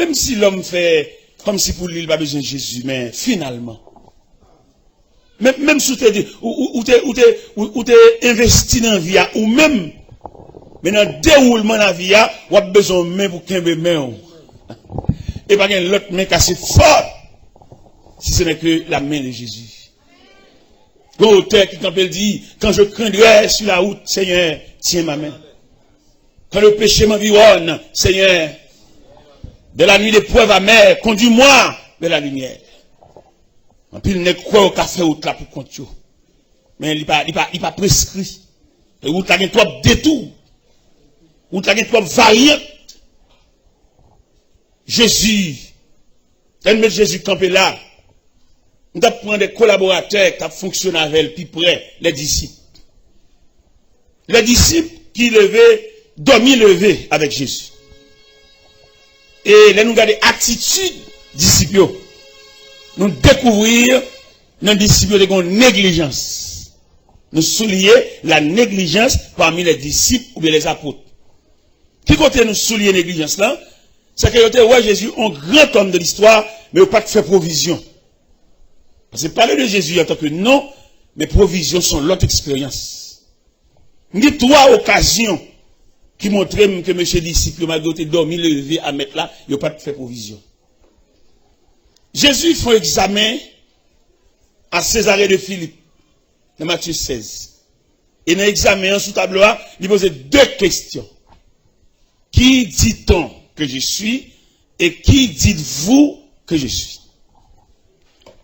même si l'homme fait comme si pour lui, il n'a pas besoin de Jésus, mais finalement, même si ou t'es investi dans la vie, ou même, mais dans le déroulement de la vie, ou a besoin de main pour qu'un bébé. Et pas qu'un l'autre main cassée fort, si ce n'est que la main de Jésus. L'auteur qui, quand elle dit, quand je craindrai sur la route, Seigneur, tiens ma main. Quand le péché m'environne, Seigneur, de la nuit d'épreuve amère, conduis-moi vers la lumière. En plus, il n'est quoi au café ou là pour compter. Mais il n'est pas prescrit. Et où tu as trop détour. Où tu as trop variante. Jésus, quand Jésus campé là, nous avons pris des collaborateurs qui fonctionnent avec elle, puis près, les disciples. Les disciples qui levaient, dormi levé avec Jésus. Et là, nous regardons attitude disciples. Nous découvrir dans les disciples de négligence. Nous souligner la négligence parmi les disciples ou bien les apôtres. Qui côté nous souligner la négligence là? C'est que ouais, Jésus, un grand homme de l'histoire, mais il n'a pas fait provision. Parce que parler de Jésus en tant que non, mais provisions sont l'autre expérience. Ni trois occasions qui montraient que M. disciple, malgré dormi, levé à mettre là, il n'a pas fait provision. Jésus fait examen à Césarée de Philippe, dans Matthieu 16. Et dans l'examen sous tableau, il posait deux questions. Qui dit-on que je suis et qui dites-vous que je suis?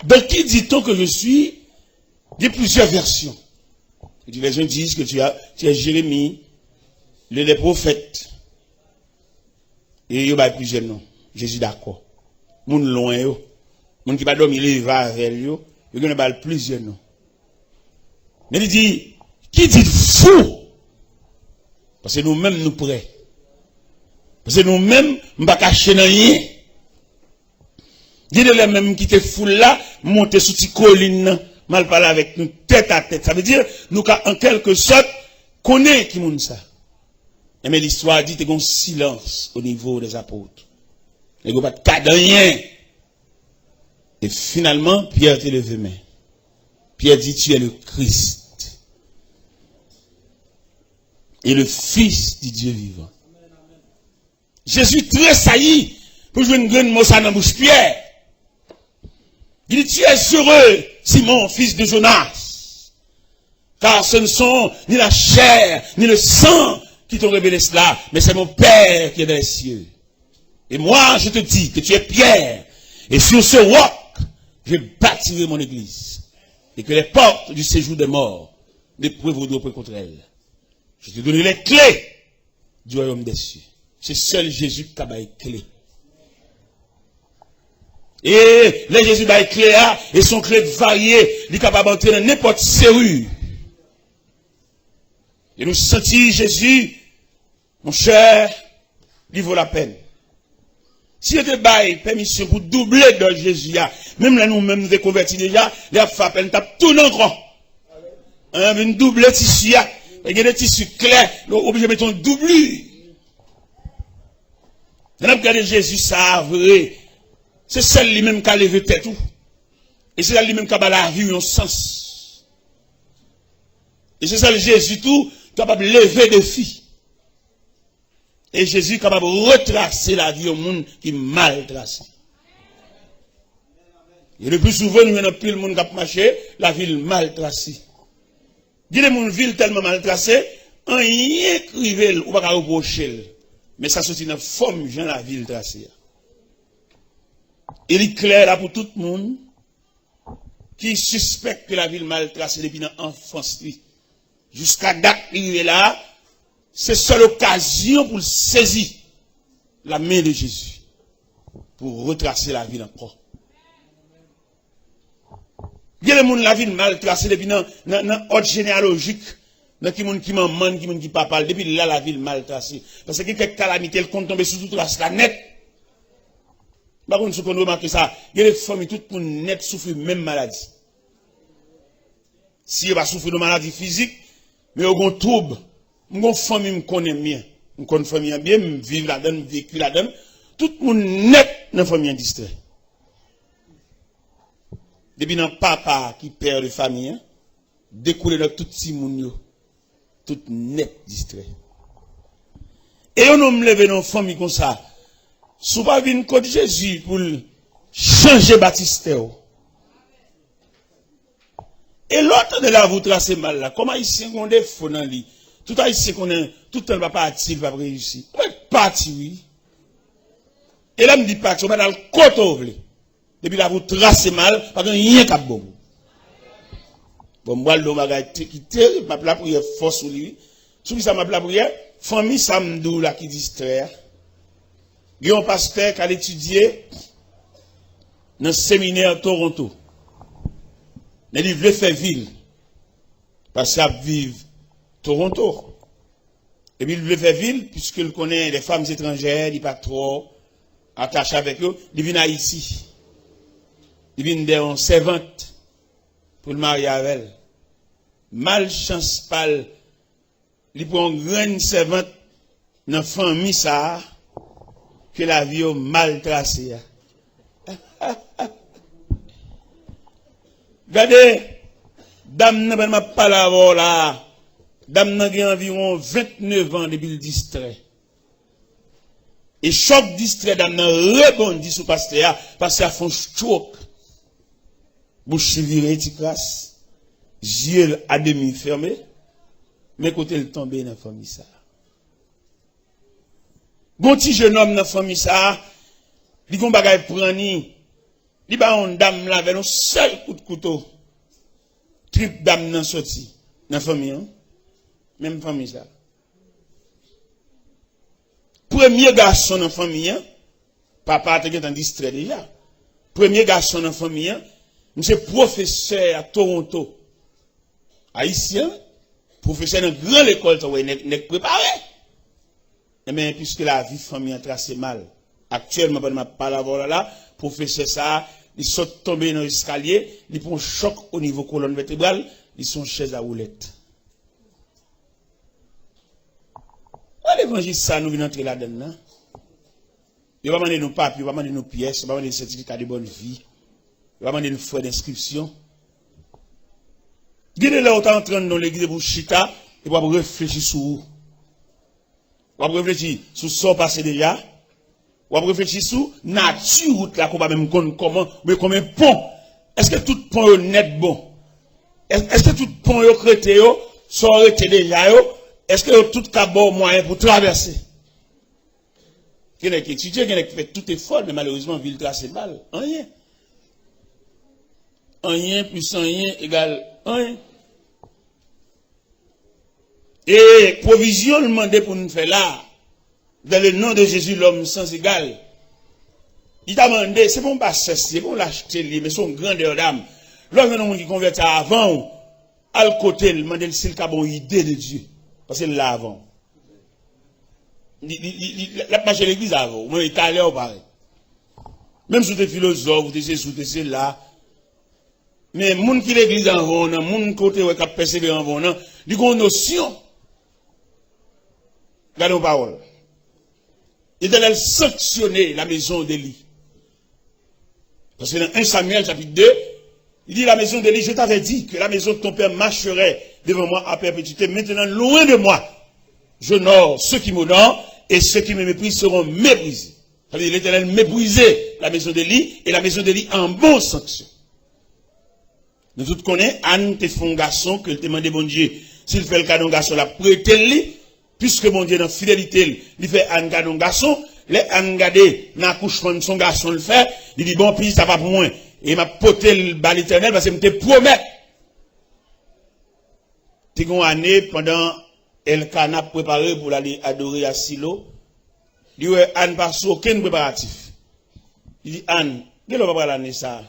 Donc, qui dit-on que je suis? Il y a plusieurs versions. Les versions disent que tu es Jérémie, les prophètes. Et il y a plusieurs noms. Jésus d'accord. Moun loin yo. Moun qui pas dormi il va avec yo. Il y a plusieurs noms. Mais il dit, qui dites-vous? Parce que nous-mêmes nous prêts. Parce que nous-mêmes, nous ne pas cacher rien. Il y a les mêmes qui te foulent là, monter sous cette colline, mal parler avec nous, tête à tête. Ça veut dire, nous, en quelque sorte, connaissons qui monde ça. Mais l'histoire dit, qu'il y a un silence au niveau des apôtres. Il n'y a pas de cas de rien. Et finalement, Pierre te levé main. Pierre dit, tu es le Christ. Et le Fils du Dieu vivant. Jésus tressaillit pour jouer une grande mot dans la bouche Pierre. Il dit, tu es heureux, Simon, fils de Jonas. Car ce ne sont ni la chair, ni le sang qui t'ont révélé cela, mais c'est mon Père qui est dans les cieux. Et moi, je te dis que tu es Pierre, et sur ce roc, je bâtirai mon église. Et que les portes du séjour des morts ne prévaudront pas contre elle. Je te donnerai les clés du royaume des cieux. C'est seul Jésus qui a les clés. Et les Jésus a les clés, et son clé variées, il est capable d'entrer dans n'importe serrure. Et nous sentis Jésus, mon cher, il vaut la peine. Si vous avez permission pour doubler de Jésus, même là nous-mêmes nous convertis déjà, les femmes, elles tapent tout dans le grand. Une double tissu, il y a des tissus clairs, obligé de mettre un doublure. On a regardé Jésus, ça vrai. C'est celle lui-même qui a levé tête tout. Et c'est celle lui-même qui a la vie en sens. Et c'est celle Jésus tout capable de lever des filles. Et Jésus est capable de retracer la vie au monde qui est mal tracé. Et le plus souvent, nous avons plus le monde qui a marché, la ville mal tracée. Dis les gens, ville tellement mal tracée, on y écrivait ou pas reprocher. Mais ça sortit dans la forme de la ville tracée. Il est clair là pour tout le monde qui suspecte que la ville mal tracée depuis l'enfance. Jusqu'à date, il est là. C'est seule occasion pour saisir la main de Jésus. Pour retracer la ville encore. Il y a des gens la ville mal tracée depuis dans l'ordre généalogique. Dans qui monde qui m'emmène, qui monde qui pas parle. Depuis là, la ville mal tracée. Parce que quelques calamités, elles comptent tomber sous toute la net. Par contre, si on remarque ça, il y a des familles, tout le monde net souffre de même maladie. Si on va souffrir de maladie physique, mais on a un trouble. Mon famille me connaît bien. Je connais famille bien, je vis là-dedans, je vécu là-dedans. Tout le monde net dans la famille distrait. Depuis dans papa qui perd de famille, hein, découlé dans tout petit monde, tout net distrait. Et on nous lever dans une famille comme ça. Si vous pas venir contre Jésus pour changer Baptiste. Et l'autre de là, vous tracez mal là. Comment ici on est faux dans lui? Tout ici qu'on est, tout le temps va partir, va réussir. On est parti, oui. Et là, me dit pas que on va dans le côté. Depuis là, vous tracez mal, parce qu'il n'y a rien qu'à bon. Bon, moi, le bagage qui terrible, ma la prière force sur lui. Sous ça, ma la prière, famille Samdou là qui distrait. Il y a un pasteur qui a étudié dans le séminaire Toronto. Mais il veut faire ville. Parce qu'il vive Toronto. Et puis il veut faire ville, puisqu'il connaît les femmes étrangères, il n'est pas trop attaché avec eux. Il vient ici. Il vient d'une servante pour le marier avec elle. Malchance pâle. Il prend une grande servante dans la famille ça, que la vie est mal tracée. Regardez, dame n'a pas parlé là. Dame n'a environ 29 ans depuis le distrait. Et choc distrait, dame n'a rebondi sur pasteur, parce qu'elle fait un stroke. Bouche virée, tu crasse. Yeux à demi fermé. Mais côté le tombé dans la famille ça. Bon petit jeune homme dans la famille ça, il gon bagay prani. Il ba on dame là avec un seul coup de couteau. Trip dame nan sorti dans la famille hein? Même famille ça. Premier garçon dans la famille hein? Papa était en distrait déjà. Premier garçon dans la famille hein? Monsieur professeur à Toronto. Haïtien, professeur dans une grande école, n'est préparé. Mais puisque la vie famille a tracé mal, actuellement, je ne pas la là, professeur ça, ils sont tombés dans l'escalier, ils font un choc au niveau colonne vertébrale, ils sont chaises à roulette. L'évangile, ça, nous venons entrer là-dedans. Il va demander nos papiers, il va demander nos pièces, il va demander des certificats de bonne vie, il va demander nos frais d'inscription. Gardez là, autant entrer dans l'église pour chita, et pour réfléchir sur où. Pour réfléchir sur ce qui passé déjà. Pour réfléchir sur la nature, là, qu'on va même connaître comment, mais comme un pont. Est-ce que tout pont est net bon? Est-ce que tout pont est crété, sont arrêtés déjà, est-ce que tout cas bon moyen pour traverser? Quelqu'un qui étudie, quelqu'un qui fait tout effort, mais malheureusement, ville tracée mal. Rien. Rien plus rien égale rien. Et provision demandée pour nous faire là, dans le nom de Jésus, l'homme sans égal. Il t'a demandé, c'est bon, c'est bon l'acheter, mais son grandeur d'âme. L'homme qui convertit avant, à le côté, il demande s'il a une idée de Dieu. Parce qu'il l'a avant. Il a marché l'église avant, mais il est allé au pareil. Même si tu es philosophe, tu es sous là. Mais moun qui l'église en vont, moun côté qui a persévéré en vont, il y a une notion. Regardez nos paroles. Il allait sanctionner la maison d'Élie. Parce que dans 1 Samuel chapitre 2, il dit la maison d'Élie, je t'avais dit que la maison de ton père marcherait devant moi à perpétuité. Maintenant, loin de moi, j'honore ceux qui m'honorent et ceux qui me méprisent seront méprisés. Ça veut dire l'Éternel méprisait la maison d'Élie et la maison d'Élie en bonne sanction. Nous tous connaissons, Anne te fait un garçon que te demande bon Dieu. S'il fait le cadeau garçon, la prêtez-lui, puisque mon Dieu dans fidélité, il fait un cadeau garçon, les Anne gardé dans l'accouchement de son garçon le fait, il dit bon, puis ça va pour moi. Et il m'a poté le bal éternel parce qu'il me promet. T'es une année pendant Elkana préparé pour aller adorer à Silo. Il dit Anne pas sous aucun préparatif. Il dit Anne, quel va pas l'année ça?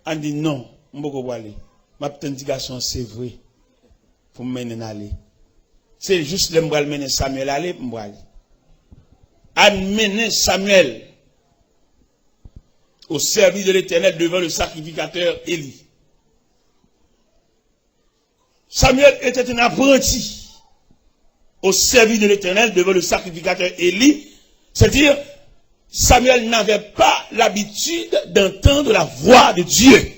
Anne dit non. Je ne peux pas aller. Ma petite garçon, c'est vrai. Pour me mener aller. C'est juste le m'bral mener Samuel aller, m'bral. Amener Samuel au service de l'Éternel devant le sacrificateur Élie. Samuel était un apprenti au service de l'Éternel devant le sacrificateur Élie. C'est-à-dire, Samuel n'avait pas l'habitude d'entendre la voix de Dieu.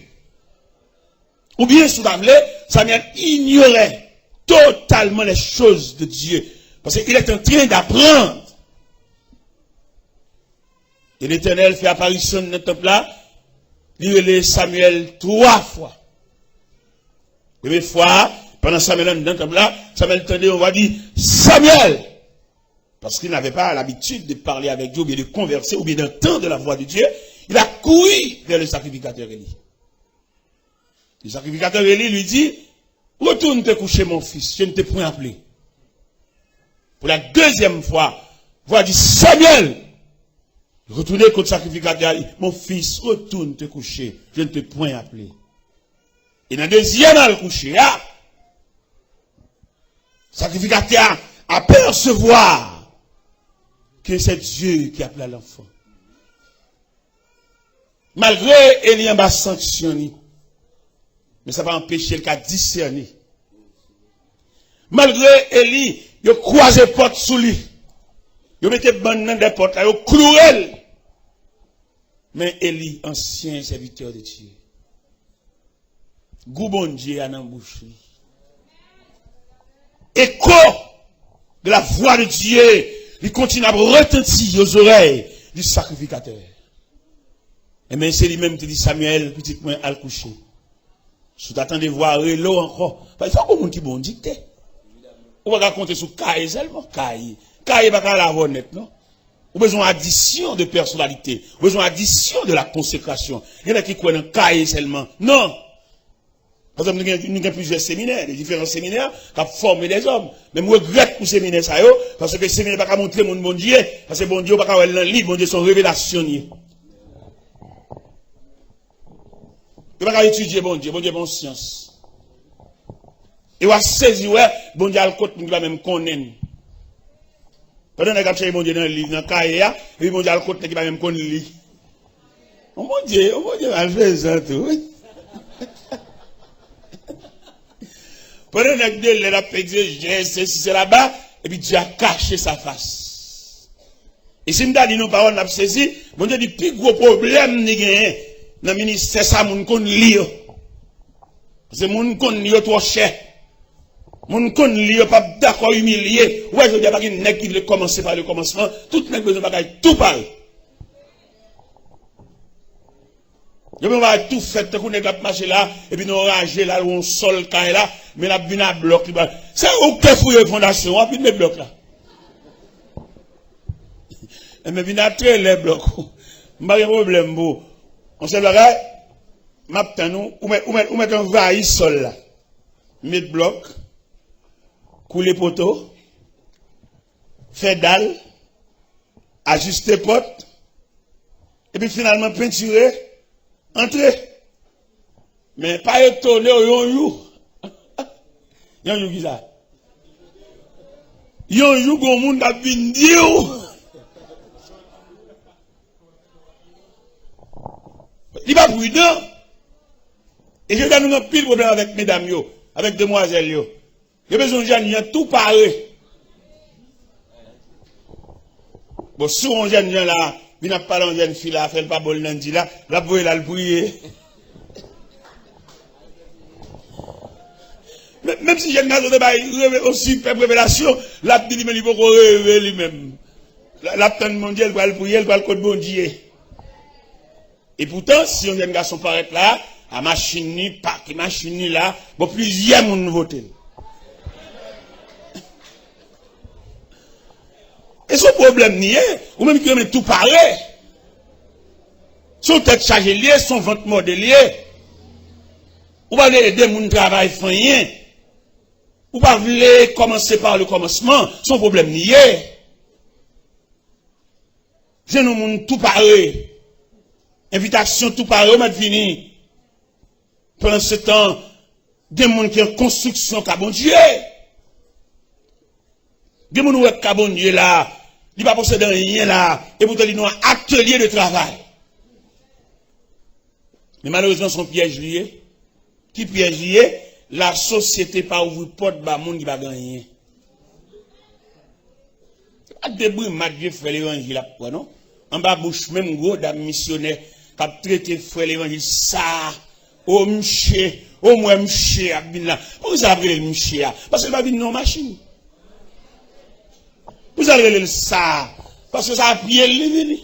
Ou bien, sous Samuel ignorait totalement les choses de Dieu. Parce qu'il est en train d'apprendre. Et l'Éternel fait apparition dans le temple là. Il relève Samuel 3 fois. Première fois, pendant Samuel dans le temple là, Samuel entendait, on va dire, Samuel! Parce qu'il n'avait pas l'habitude de parler avec Dieu, ou bien de converser, ou bien d'entendre la voix de Dieu. Il a couru vers le sacrificateur Élie. Le sacrificateur Élie lui dit, retourne te coucher mon fils, je ne t'ai point appelé. Pour la deuxième fois, voix dit, Samuel! Retournez contre le sacrificateur, mon fils, retourne te coucher, je ne t'ai point appelé. Et dans le deuxième à le coucher, sacrificateur apercevoir que c'est Dieu qui appelle l'enfant. Malgré Élie en bas sanctionné, mais ça va empêcher le cas discerner. Malgré Élie, il a croisé porte sous lui. Il a mis des bandes dans des portes, il a cloué. Mais Élie, ancien serviteur de Dieu, goût bon Dieu a dans bouche. Écho de la voix de Dieu, il continue à retentir aux oreilles du sacrificateur. Et même c'est lui-même qui dit Samuel, petit point à le coucher. Si tu attends de voir l'eau encore, il faut qu'on monte bon dicté. On va raconter sur Caï seulement. Caï va pas la honnête, non? Ou besoin d'addition de personnalité, besoin d'addition de la consécration. Il y en a qui croient dans Caï seulement. Non! Par exemple, nous avons plusieurs séminaires, des différents séminaires, qui ont formé des hommes. Mais moi, je regrette pour ces séminaires, ça, parce que les séminaires ne peuvent pas montrer mon bon Dieu, parce que bon Dieu ne peut pas voir dans le livre, bon Dieu, son révélationnier. Il ne peut pas étudier bon Dieu, bon science. Il va saisir, bon Dieu, le côté, il va même connaître. Pendant que vous cherchez bon Dieu dans le livre, dans le cahier, et puis bon Dieu, le côté, il va même connaître. Oh mon Dieu, elle fait ça tout. Pendant que Dieu l'a exégé, c'est là-bas, et puis Dieu a caché sa face. Et si nous avons dit nos paroles, nous avons saisi, bon Dieu dit, plus gros problème, nous avons dans le ministère, ça, nous avons lié. Parce que nous avons lié trop cher. Nous avons lié, pas d'accord, humilié. Ouais, je dis pas qu'il y a un qui veut commencer par le commencement, tout le monde besoin de tout parler. Je vais tout faire, tout le monde marcher là, et puis nous ranger là, on sol quand là, mais la vine à bloc. C'est où que fouille la fondation, on puis mes blocs là. Mais vine à très les blocs. Pas de problème, bon. On sait le gars, maintenant nous, ou mettre un vaille sol là. Mettre bloc, couler poteau, faire dalle, ajuster porte, et puis finalement peinturer. Entrez. Mais pas étonné, yon you. Yon you qui ça? Yon you gon moun da vin diou. Il va prudent. Et je donne un pile problème avec mesdames yo, avec demoiselles yo. J'ai besoin de gens tout paré. Bon, si on jeune là, il n'a pas de jeune fille là, fait pas bol lundi là, la voie là le briller. Même si jeune garçon de aussi fait révélation, la dit mais il faut rêver lui-même. La tante mondiale va le briller, va le code bon Dieu. Et pourtant, si un jeune garçon paraît là, à machine ni pas, qui machine ni là, bon plusieurs monde voter. Et son problème n'y est, ou même qui aime tout parler. Son tête chargée liée, son ventre modélié. Ou pas aider mon travail rien. Ou pas voulez commencer par le commencement, son problème n'y est. J'ai nos monde tout parler. Invitation tout parler, on m'a fini. Pendant ce temps, des gens qui ont en construction, qu'à bon Dieu. Des gens qui ont bon Dieu là. Il va posséder rien là, et pourtant il a un atelier de travail. Mais malheureusement, son piège lié. Qui piège lié? La société pas ouvrir porte, bah, monde qui va gagner. C'est pas débris, Dieu fait l'évangile là, non? en bas bouche, même gros dame missionnaire, qui a traité frère l'évangile, ça, oh, monsieur, oh, moi, monsieur, abina. Pourquoi ça a pris le monsieur? Parce que va venir nos machines. Vous allez le ça, parce que ça a pris le venu.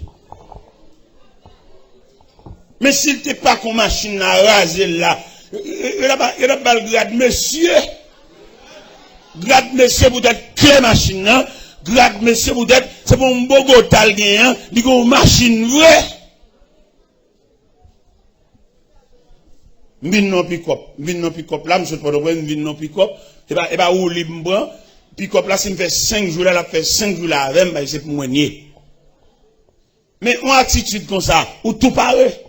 Mais s'il n'était pas qu'on machine à raser là, il a pas le grade monsieur. Grade monsieur pour être clé machine, hein? Grade monsieur pour être, c'est pour un beau gotal gagnant, il y a une machine vraie. M'vin non pick-up, là, monsieur pas de problème, m'vin non pick-up, et bah, où libre, pick-up là, s'il me fait 5 jours là, il fait 5 jours là, avec, bah, c'est pour moi nier. Mais, une attitude comme ça, où tout paraît.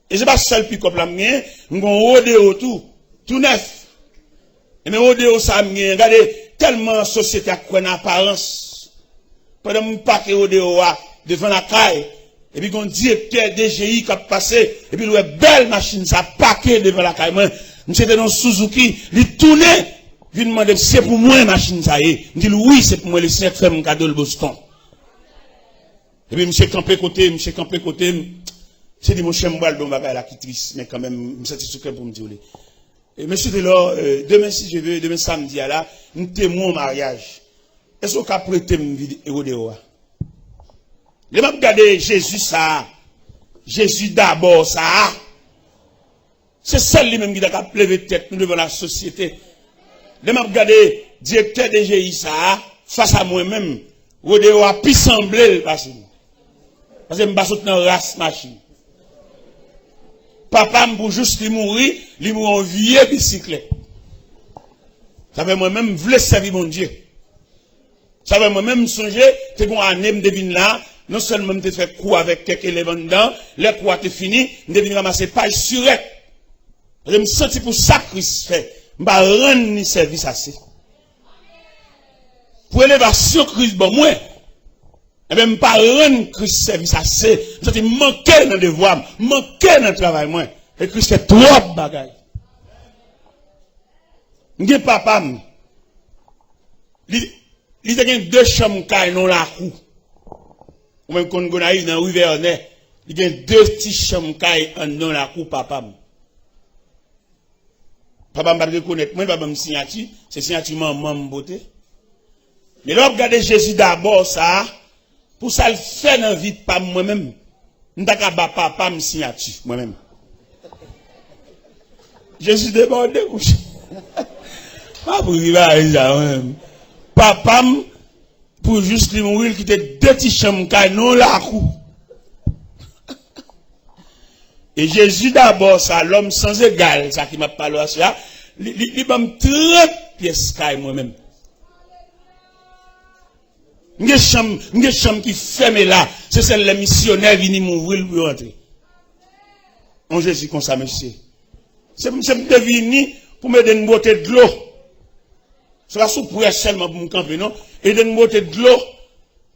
Et c'est pas seul pick-up là, m'gien, m'gon rodéo tout neuf. Et mais rodéo ça m'gien, regardez, tellement société a quoi en apparence. Pendant mon paquet rodéo devant la caille, et puis qu'on directeur DGI qui a passé, et puis il y a une belle machine, ça paquet devant la caille. Moi, j'étais dans Suzuki, il tournait, il m'a demandé, c'est pour moi machine ça y est. Je dis oui, c'est pour moi, le 5 frères, mon cadeau le Boston. Et puis, monsieur campé côté, c'est dit, mon chien me le bon bagage là qui triste, mais quand même, je me sens soucieux pour me dire. Et monsieur Delors, demain, si je veux, demain samedi, là, nous témoin au mariage. Est-ce qu'on peut prêter une vidéo de moi? Je vais regarder Jésus ça. Jésus d'abord ça. C'est celle lui-même qui a levé tête nous devant la société. Je vais regarder directeur de GI ça face à moi-même. Rodéo a pu sembler parce que je me bats dans la race machine. Papa pour juste mourir en vieux bicyclette. Ça fait moi-même voulais servir mon Dieu. Ça fait moi-même songer que qu'on année me devine là. Non seulement me fait coup avec quelques éléments dedans, les coups étaient finis, je devine ramasser page surette. Je me sens pour ça que Christ fait. Je ne vais pas rendre ni service assez. Pour l'élévation Christ, bon, moi, je ne vais pas rendre Christ service assez. Je me sens manquer dans le devoir, manquer dans le travail, moi. Et Christ fait trop de bagailles. Je dis papa, il y a 2 chambres qui sont la cour. Ou même quand on arrive dans Rivernais, il y a 2 petits chambres dans la cour, papa. Papa m'a reconnaître, moi, papa me signature, c'est signature maman beauté. Mais là, regardez Jésus d'abord, ça, pour ça le faire dans la vie de pas moi-même. Je ne sais pas papa me signature, moi-même. Jésus débordé, couché. Pas pour vivre à ça, moi-même. Papa, pour juste lui mourir, qui était 2 petits chambres, non la cour. Et Jésus d'abord, ça, l'homme sans égal, ça qui m'a parlé à ça, il m'a 30 pièces caille moi-même. Une chambre qui ferme là, c'est celle les missionnaires qui viennent mourir pour rentrer. On Jésus comme ça, monsieur. C'est devenu pour me donner une beauté de l'eau. C'est la soupe pour seulement pour me camper, non? Et de une beauté de l'eau,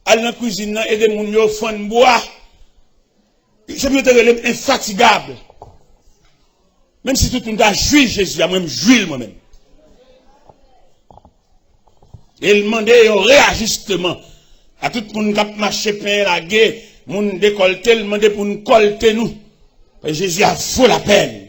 aller dans la cuisine, et de mon fond de bois. C'est mieux de infatigable. Même si tout le monde a joué Jésus, a même joué moi-même. Et il demandait un réajustement à tout le monde qui a marché pain la guerre, moun décolleté, il demandait pour nous colter nous. Et Jésus a fou la peine.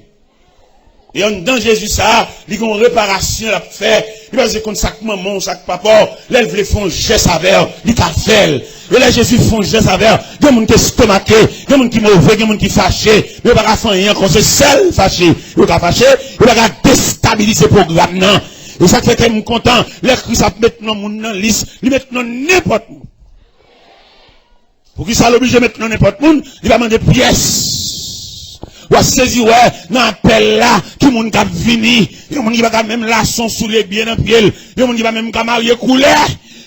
Et en dans Jésus ça, il y a une réparation à faire. Il va dire qu'on sac maman, sac papa, là il voulait faire un geste avec, il a fait. Et là Jésus fait un geste avec, il y a des gens qui sont stomaqués, il y a des gens qui sont mauvais, il y a des gens qui sont fâchés. Mais il va pas faire rien quand c'est seul fâché. Il va fâché, il va déstabiliser le programme. Non. Et ça fait que je suis content. Les Christ a mettre dans mon liste, il met dans n'importe où. Pour qu'il soit obligé de mettre dans n'importe où, il va demander pièces. Ou à saisir, ouais, dans l'appel là, qui moun kap vini, yon moun qui va même laçon sous les biens dans pied, yon moun qui va même marier couler,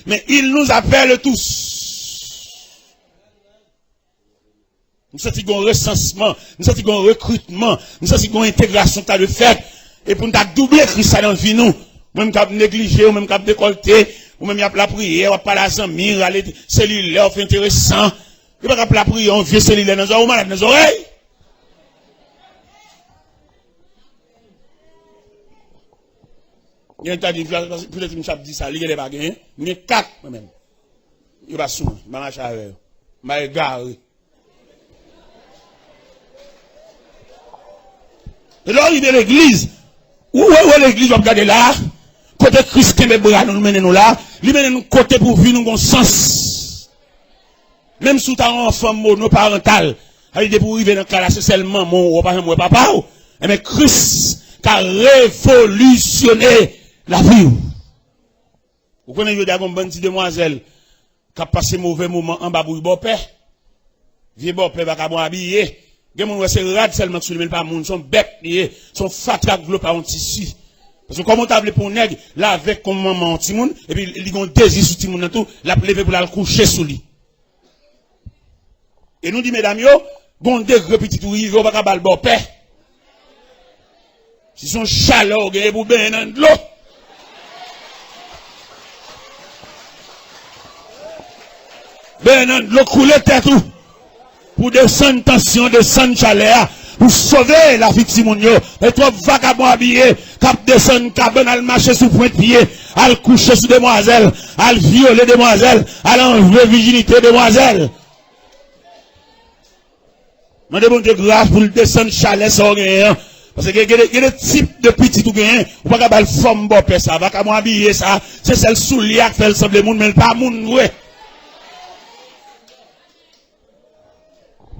mais il nous appelle tous. Nous sentons qu'on recensement, nous sentons qu'on recrutement, nous sentons qu'on intégration t'as de fait, et pour nous doubler Christ dans vie nous, même kap négligé, ou même kap décolleté, ou même y a la prière, ou pas la zamir, aller cellulaire, fait intéressant, il va la prière, on vieux cellulaire dans les oreilles, malade dans les oreilles. Il y a un tas de peut-être que je dit ça, il y a des bagages, il y a 4 moi-même. Il va sous, il va marcher avec eux. m'a égaré. Et là, il est l'église. Où est l'église, on regarde là? Côté Christ qui nous mène nous là, il mène nous côté pour vivre nous sens. Même sous ta enfant monoparental, il est pour vivre dans le cas là, c'est seulement mon papa. Mais Christ qui a révolutionné la vie. Vous connaissez, il y a une bonne petite demoiselle qui a passé mauvais moment en bas pour le beau-père. Vieux beau-père va pas habiller. Les gens c'est rad seulement que le pas monde, sont bêtes, sont fatras par un tissu. Parce que comme on t'a pour nègre, là avec comme maman petit monde et puis il ont désir sur petit monde tout, la lever pour la coucher sous lui. Et nous dit mesdames yo, bon degré petit tout rive, on va pas bal bon père. Si son chaleur gagne pour ben dans de l'eau. Ben dans de l'eau couler tête tout. Pour descendre tension, descendre chaleur. Pour sauver la victime, et toi, vagabond habillé, cap descendre, cabane, al marcher sous point de pied, al coucher sous demoiselle, al violer demoiselle, al enlever virginité demoiselle. Mandez bon Dieu grâce pour le descendre chalet sans rien. Parce que il y a des types de petits tout gain, ou pas qu'à forme bon père ça, vagabond habillé ça, c'est celle sous lia qui fait le semble monde, mais pas monde, ouais.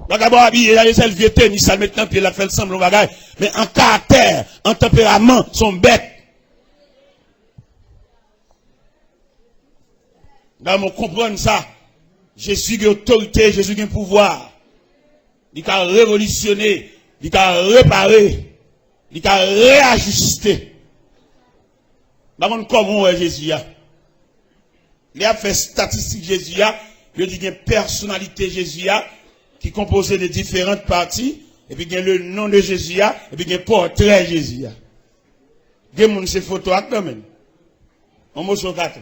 Vagabond habillé, il y a des vieux tennis, ça maintenant, puis il a fait le semblant bagage. Mais en caractère, en tempérament, sont bêtes. Là, on comprend ça. Jésus a autorité, Jésus a pouvoir. Il a révolutionné, il a réparé, il a réajusté. Là, on comment Jésus a. Il a fait statistique Jésus a, il dit qu'il y a une personnalité Jésus a, qui composait de différentes parties, et puis il y a le nom de Jésus, et puis il y a le portrait de Jésus. Il y a ces photos quand même. On m'a sur 4.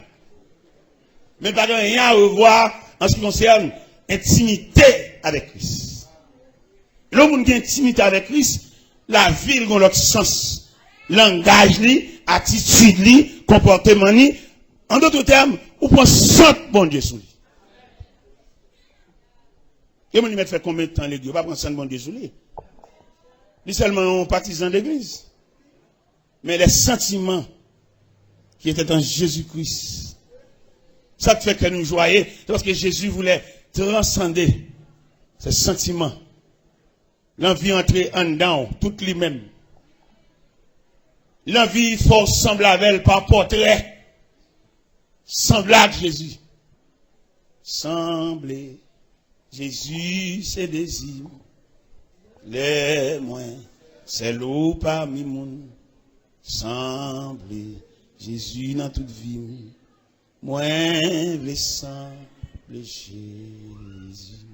Mais pas rien à revoir en ce qui concerne intimité avec Christ. L'homme qui a intimité avec Christ, la vie a l'autre sens. Langage, attitude, comportement. En d'autres termes, on prend sant bon Dieu sur lui. Et mon fait combien de temps l'église? On va prendre ça de bon Dieu sous lui. Ni seulement un partisan d'église. Mais les sentiments qui étaient en Jésus-Christ. Ça fait que nous joyons. Parce que Jésus voulait transcender ces sentiments. L'envie entrer en dedans, toute lui-même. L'envie faut sembler avec elle par portrait. Semblable Jésus. Sembler. Jésus, c'est désir, les moins, c'est l'eau parmi moun, semblé, Jésus dans toute vie, moins les sembler Jésus,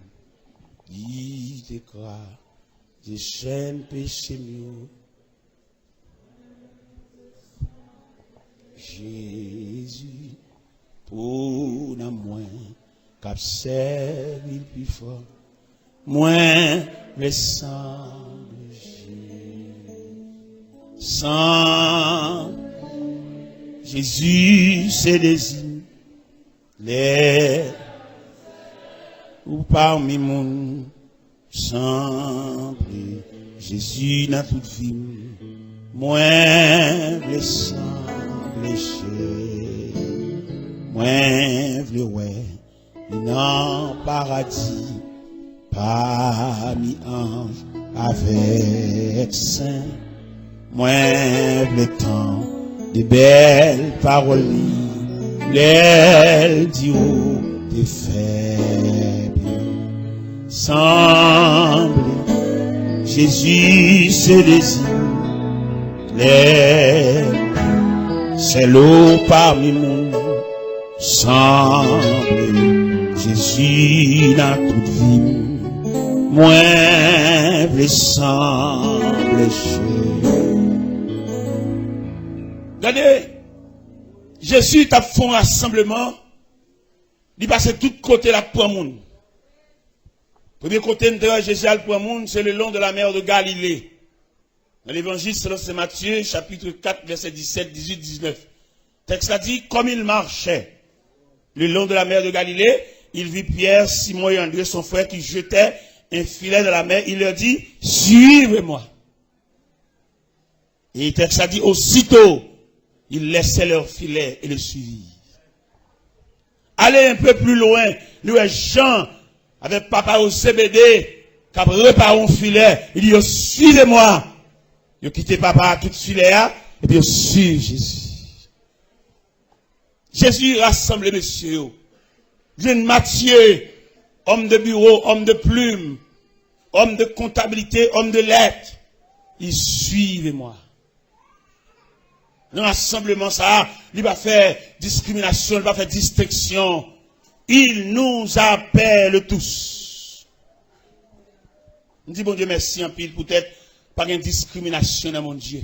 il te croit, des chaînes péché mieux, Jésus, pour la moins, cap servi plus fort, moins le sang de Jésus. Sans Jésus, c'est désir, les ou parmi mon semble Jésus dans toute vie, moins le sang léché, moins le ouais. Dans paradis, parmi anges, avec saints, moins le temps, des belles paroles, les diront des faibles, semble, Jésus se désire, les, c'est l'eau parmi nous, semble, Jésus dans toute vie, moins blessant, blessé. Regardez, Jésus t'a fait un rassemblement, il passe tout côté la pour monde. Premier côté de Jésus pour monde, c'est le long de la mer de Galilée. Dans l'évangile selon Saint Matthieu, chapitre 4, verset 17, 18, 19. Le texte a dit, comme il marchait le long de la mer de Galilée, il vit Pierre, Simon et André, son frère, qui jetaient un filet dans la mer. Il leur dit, suivez-moi. Et il texte a dit, aussitôt, ils laissaient leur filet et le suivirent. Allez un peu plus loin, nous, Jean, avec papa au CBD, qui a préparé un filet, il dit, suivez-moi. Il a quitté papa à tout filet, et puis il suit Jésus. Jésus rassemble messieurs. Jeune Matthieu, homme de bureau, homme de plume, homme de comptabilité, homme de lettres. Ils suivez-moi. Dans l'assemblement, ça, il va faire discrimination, il va faire distinction. Il nous appelle tous. On dit, bon Dieu, merci en pile, peut-être, pas de discrimination dans mon Dieu.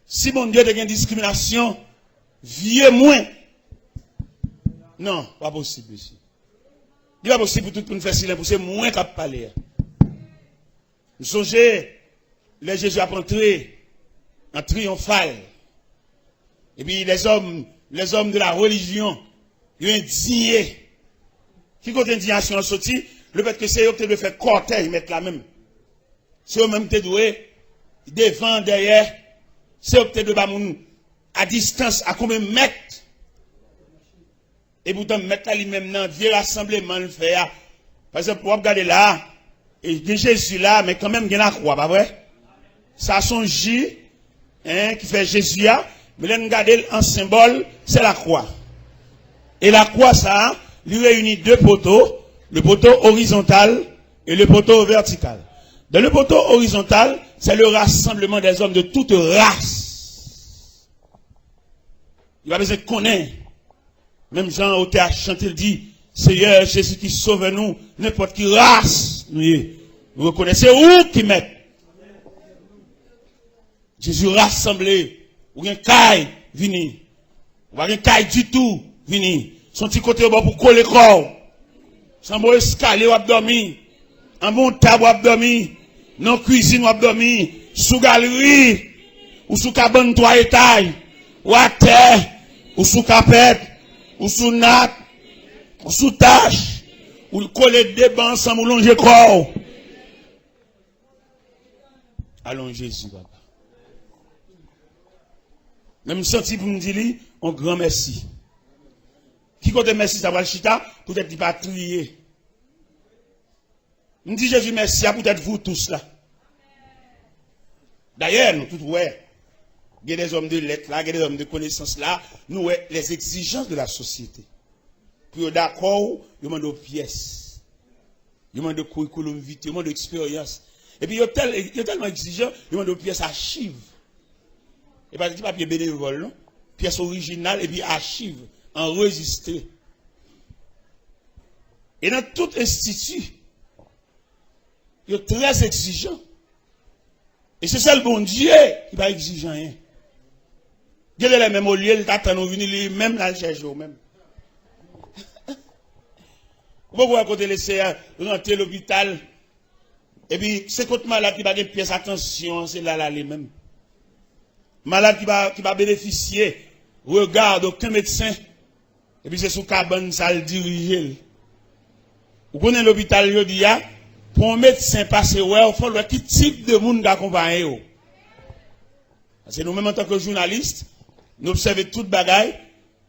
Si mon Dieu a une discrimination, vieux moins. Non, pas possible ici. Il n'est pas possible pour tout le monde faire silence, pour c'est moins qu'à parler. Nous songez, les Jésus a entré en triomphal. Et puis les hommes de la religion, ils ont indigné. Qui compte indignation sorti? Le fait que c'est eux qui doivent faire cortège, mettre la même. C'est eux-mêmes qui doivent devant, derrière. C'est eux qui doivent à distance, à combien de mètres. Et pourtant, mettre là lui-même dans le vieux rassemblement, le fait. Par exemple, pour regarder là, et il y a Jésus là, mais quand même, il y a la croix, pas vrai? Ça son J, qui fait Jésus là, mais là, regardez en symbole, c'est la croix. Et la croix, ça, lui réunit deux poteaux, le poteau horizontal et le poteau vertical. Dans le poteau horizontal, c'est le rassemblement des hommes de toute race. Il va besoin de connaître. Même Jean au théâtre chanté, il dit, Seigneur Jésus qui sauve nous, n'importe qui race, nous reconnaissons où qui met. Jésus rassemblé, ou un caille, vini. Ou un caille du tout, vini. Son petit côté au bas pour coller le corps. Sans bon escalier ou abdomen. En bon table ou abdomen. Non cuisine ou abdomen. Sous galerie. Ou sous cabane 3 étages. Ou à terre. Ou sous capette. Ou sous natte. Ou sous tâche. Ou coller des bancs sans moulonger le corps. Allons Jésus, papa. Même senti pour nous dire, un grand merci. Qui compte merci, ça va le chita, peut-être qu'il va trier. Nous dit Jésus merci à peut-être vous tous là. D'ailleurs, nous tous, ouais, il y a des hommes de lettres là, il y a des hommes de connaissances là, nous, ouais, les exigences de la société. Puis d'accord, il demande aux pièces. Il demande de curriculum vitae, il demande d'expérience. Et puis il y a tellement exigeant, il demande aux pièces archives. Et pas des papiers bénévoles, non? Pièces originales et puis archives. Enregistré. Et dans tout institut, il est très exigeant. Et c'est ça le bon Dieu qui va exiger rien. Dieu est le même au lieu, il t'attend nous venir, même là, le chercher au même. Vous pouvez côté laisser rentrer l'hôpital. Et puis, c'est contre malade qui va gagner pièce, attention, c'est là, les mêmes. Malade qui va bénéficier, regarde aucun médecin. Et puis c'est sous cabane, ça le dirige. Vous connaissez l'hôpital, il dit, pour un médecin passer, ouais, il faut voir quel type de monde d'accompagner. Parce que nous-mêmes, en tant que journalistes, nous observons toute bagaille.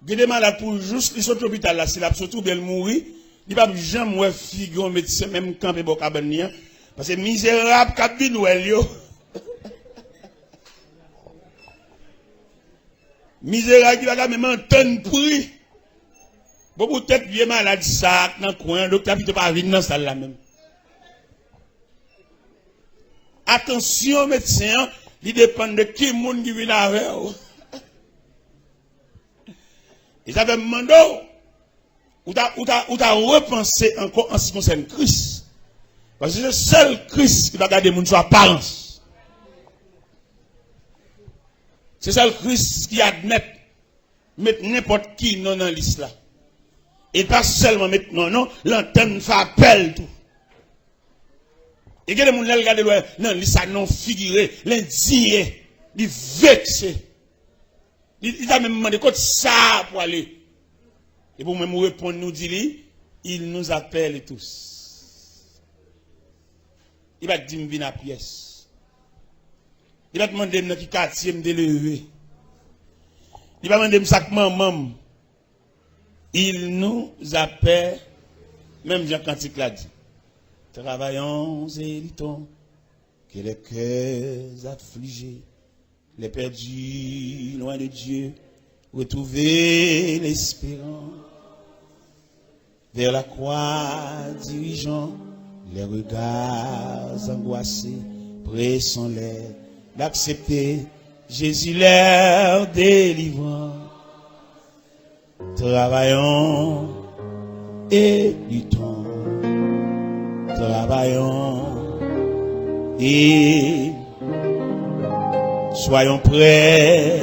Il y a des malades pour juste, ils sont à l'hôpital là, c'est là, surtout bien mourir. Il n'y a pas jamais figure un médecin, même quand il y a cabane. Parce que misérable, cabine, ouais, yo. Misérable, qui va même entendre prix. Bon, peut-être bien malade, ça, dans le coin, docteur, il ne peut pas venir dans cette salle là même. Attention, médecin, il dépend de qui monde qui vient avec vous. Ils avaient demandé, ou t'as repensé encore en ce qui concerne Christ. Parce que c'est le seul Christ qui va garder mon sur apparence. C'est le seul Christ qui admet mettre n'importe qui non dans liste là. Et pas seulement mettre non, l'antenne fait appel tout. Et il y a des gens qui regardent non, liste non figuré, l'indigné, il vexé. Il a même demandé quoi ça pour aller. Et pour même répondre, nous dit, il nous appelle tous. Il va dire, viens à pièce. Il va demander, dans quel quartier me lever. Il va demander, ça maman. Il nous appelle, même Jean Cantique l'a dit. Travaillons et luttons, que les cœurs affligés, les perdus loin de Dieu, retrouver l'espérance. Vers la croix dirigeant, les regards angoissés, pressons-les d'accepter Jésus leur délivrant. Travaillons et luttons, travaillons et soyons prêts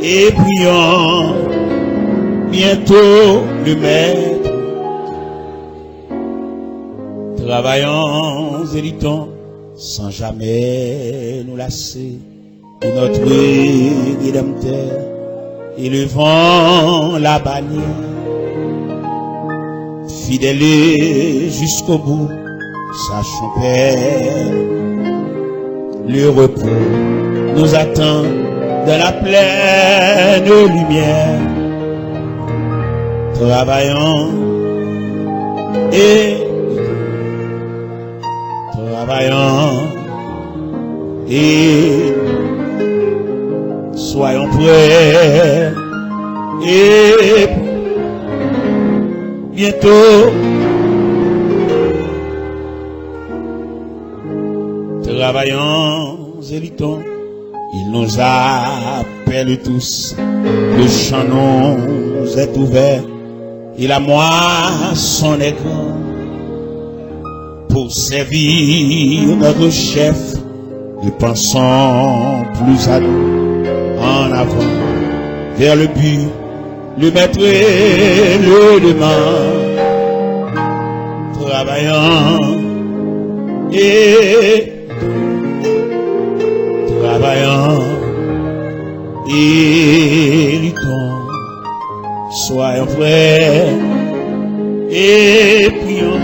et prions bientôt le Maître. Travaillons et luttons sans jamais nous lasser de notre Rédempteur, élevant la bannière, fidèles jusqu'au bout, sachons Père, le repos nous attend dans la pleine lumière. Travaillons et travaillons et soyons prêts et bientôt travaillons et luttons. Il nous appelle tous, le champ nous est ouvert et la moisson est grande. Pour servir notre chef, nous pensons plus à nous, en avant, vers le but, le maître et le demande. Travaillant et travaillant et luttons, soyons frères et prions.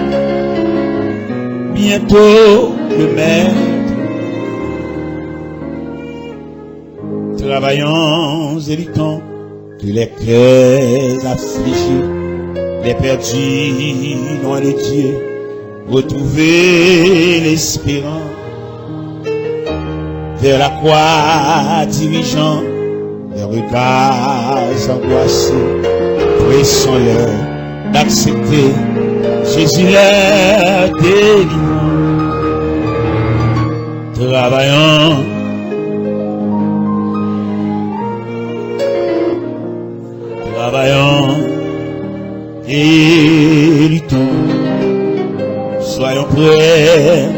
Bientôt le Maître. Travaillons et luttons, que les cœurs affligés, les perdus loin de Dieu, retrouver l'espérance. Vers la croix dirigeant, les regards angoissés, pressons-leur d'accepter Jésus leur délivrant. Travaillons et luttons, soyons prêts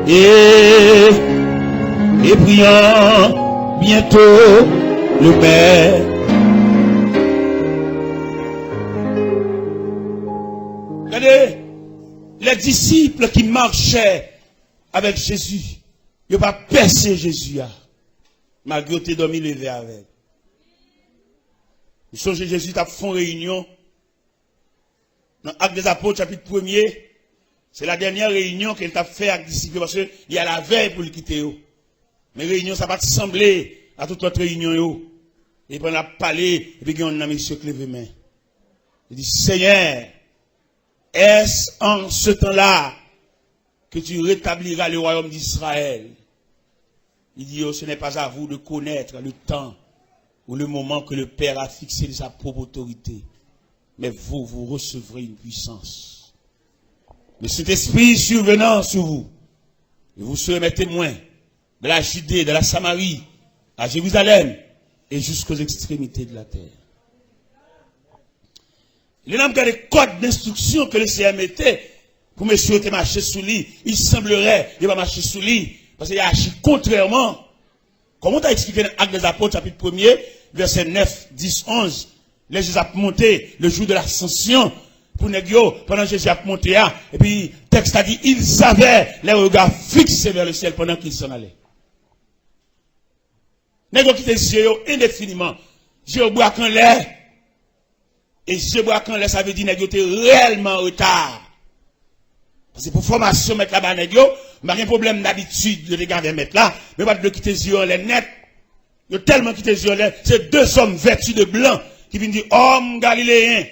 et prions bientôt le Père. Regardez, les disciples qui marchaient avec Jésus, ils n'ont pas percé Jésus, malgré que tu dormi levé avec. Vous songez Jésus a fait une réunion dans l'Acte des Apôtres, chapitre 1er. C'est la dernière réunion qu'il a fait avec les disciples parce qu'il y a la veille pour le quitter. Mais réunion, ça va sembler à toute notre réunion. Et puis on a parlé, et puis on a mis ce clé main. Il dit, Seigneur, est-ce en ce temps-là que tu rétabliras le royaume d'Israël? Il dit, oh, ce n'est pas à vous de connaître le temps ou le moment que le Père a fixé de sa propre autorité. Mais vous recevrez une puissance. Le Saint-Esprit survenant sur vous, et vous serez mes témoins de la Judée, de la Samarie, à Jérusalem, et jusqu'aux extrémités de la terre. Les hommes qui ont des codes d'instruction que le Seigneur mettait pour monsieur te marcher sous lui, il semblerait qu'il va marcher sous lui, parce qu'il a agi contrairement. Comment tu as expliqué dans l'Acte des Apôtres, chapitre 1er, verset 9, 10, 11, les Jésus a monté le jour de l'ascension, pour Négio, pendant que Jésus a monté, et puis, le texte a dit, ils avaient les regards fixés vers le ciel pendant qu'ils s'en allaient. Négio qui était yeux indéfiniment, Dieu boit qu'un lait, Et ce braquant là, ça veut dire que vous êtes réellement en retard. Parce que pour formation, mettre là-bas, il n'y a pas de problème d'habitude de regarder mettre là, mais pas de quitter les yeux en l'air net. Il y a tellement quitté les yeux en l'air. C'est deux hommes vêtus de blanc qui viennent dire, homme galiléen,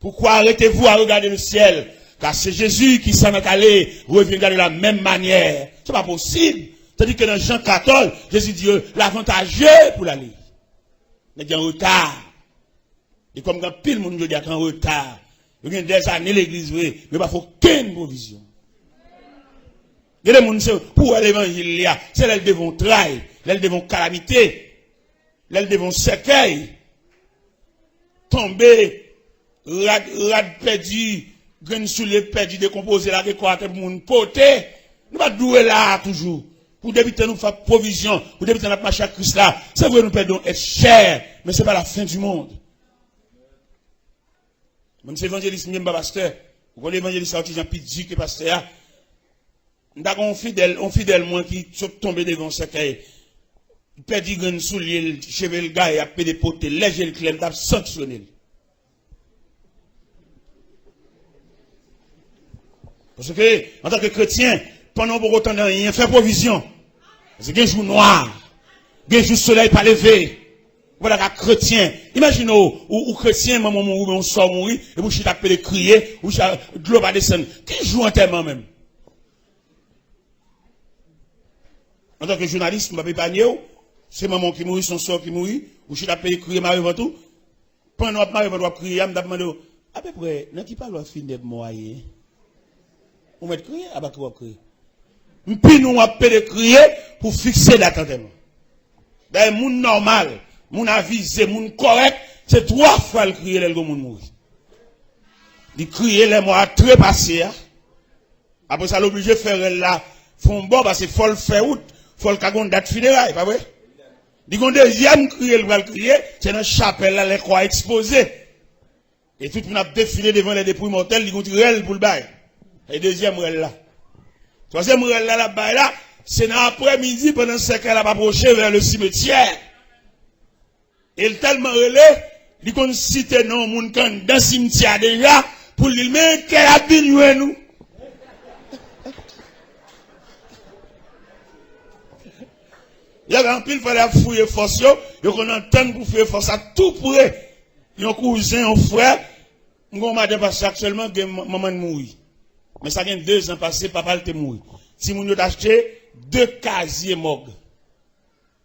pourquoi arrêtez-vous à regarder le ciel? Car c'est Jésus qui s'en est allé, revient de la même manière. C'est pas possible. C'est-à-dire que dans Jean 14, Jésus dit, l'avantageux pour l'aller. Il y a un retard. Et comme quand pile monde dit qu'il y a un retard. Il y a des années l'église, mais il n'y a pas aucune provision. Il y a des gens pour l'évangile, c'est là qu'ils devons trahir, là ils devons calamité, là ils devons cercueil, tomber, rad perdu, graine sous les perdu, décomposer la décoration pour moun poter. Nous pas douer là toujours. Pour débiter nous faire provision, pour débiter notre marché à Christ là. C'est vrai nous perdons être cher, mais c'est pas la fin du monde. Même si l'évangéliste même pas pasteur, vous connaissez l'évangéliste sorti Jean Pidji que pasteur, nous avons un fidèle moins qui sont tombés devant ce cahier. Il perd du grain sous l'île, cheveux le gars, il a payé des potes, léger le clem, il a sanctionné. Parce que, en tant que chrétien, pendant pour autant de rien, fait provision. Parce qu'il y a un jour noir, il y a un jour soleil pas levé. Voilà qu'un chrétien, imaginez, ou chrétien, maman mourir, on sort mourir, et vous chitez appelé crier, ou de l'eau va descendre. Qui joue enterrement même? En tant que journaliste, je ne vais pas épargner, c'est maman qui mourit, son sort qui mourit, ou chitez appelé crier, Marie Ventou. Pendant que Marie Ventou crier, je me demande, à peu près, n'a qui parle de finir de moyen? On va crier, à bas quoi crier? Puis nous, on va crier pour fixer l'attentement. D'ailleurs, moun normal, moun avisé, moun correct, c'est 3 fois le crier le moun mourir. Il crier les mois très passés. Après ça, l'obligé de faire là, font bon parce qu'il faut le faire out, faut le cagon date funérailles, pas vrai? Il y a un deuxième crier, le crier, c'est dans la chapelle là, les croix exposées. Et tout le monde a défilé devant les dépouilles mortelles, il y a un tirel pour le bail. Et deuxième rel là. Troisième rel là, là, c'est dans l'après-midi, pendant ce qu'elle a approché vers le cimetière. Et il tellement relé, il qu'on cite non, moun kan dans le cimetière déjà, pour lui, mais qu'elle a bien nous. Il y a un pile, il fallait fouiller force, il qu'on entend pour fouiller force à tout près. Il y a un cousin, un frère, on m'a dit parce actuellement que maman mourit. Mais ça vient 2 ans passés, papa était mort. Si moun yo acheté 2 casiers mog.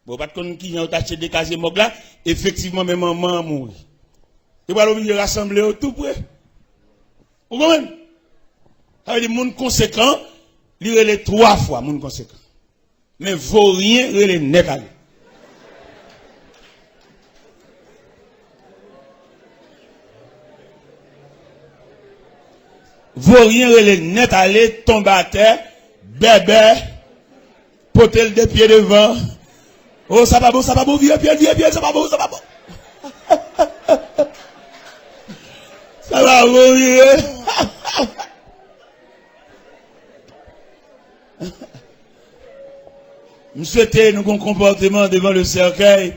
Bon, pas de connaître qui a acheté 2 casiers mog là, effectivement, même maman mort. Et voilà, on va rassembler tout près. Vous comprenez? Ça veut dire, moun conséquent, il y a les 3 fois, moun conséquent. Mais vaut rien, il y a les net à lui. Vaut rien, les net aller, tomber à terre, bébé, potel de pieds devant. Oh, ça va beau, vieux, ça va beau. Ça va beau, vieux. Nous souhaitons nous comportement devant le cercueil,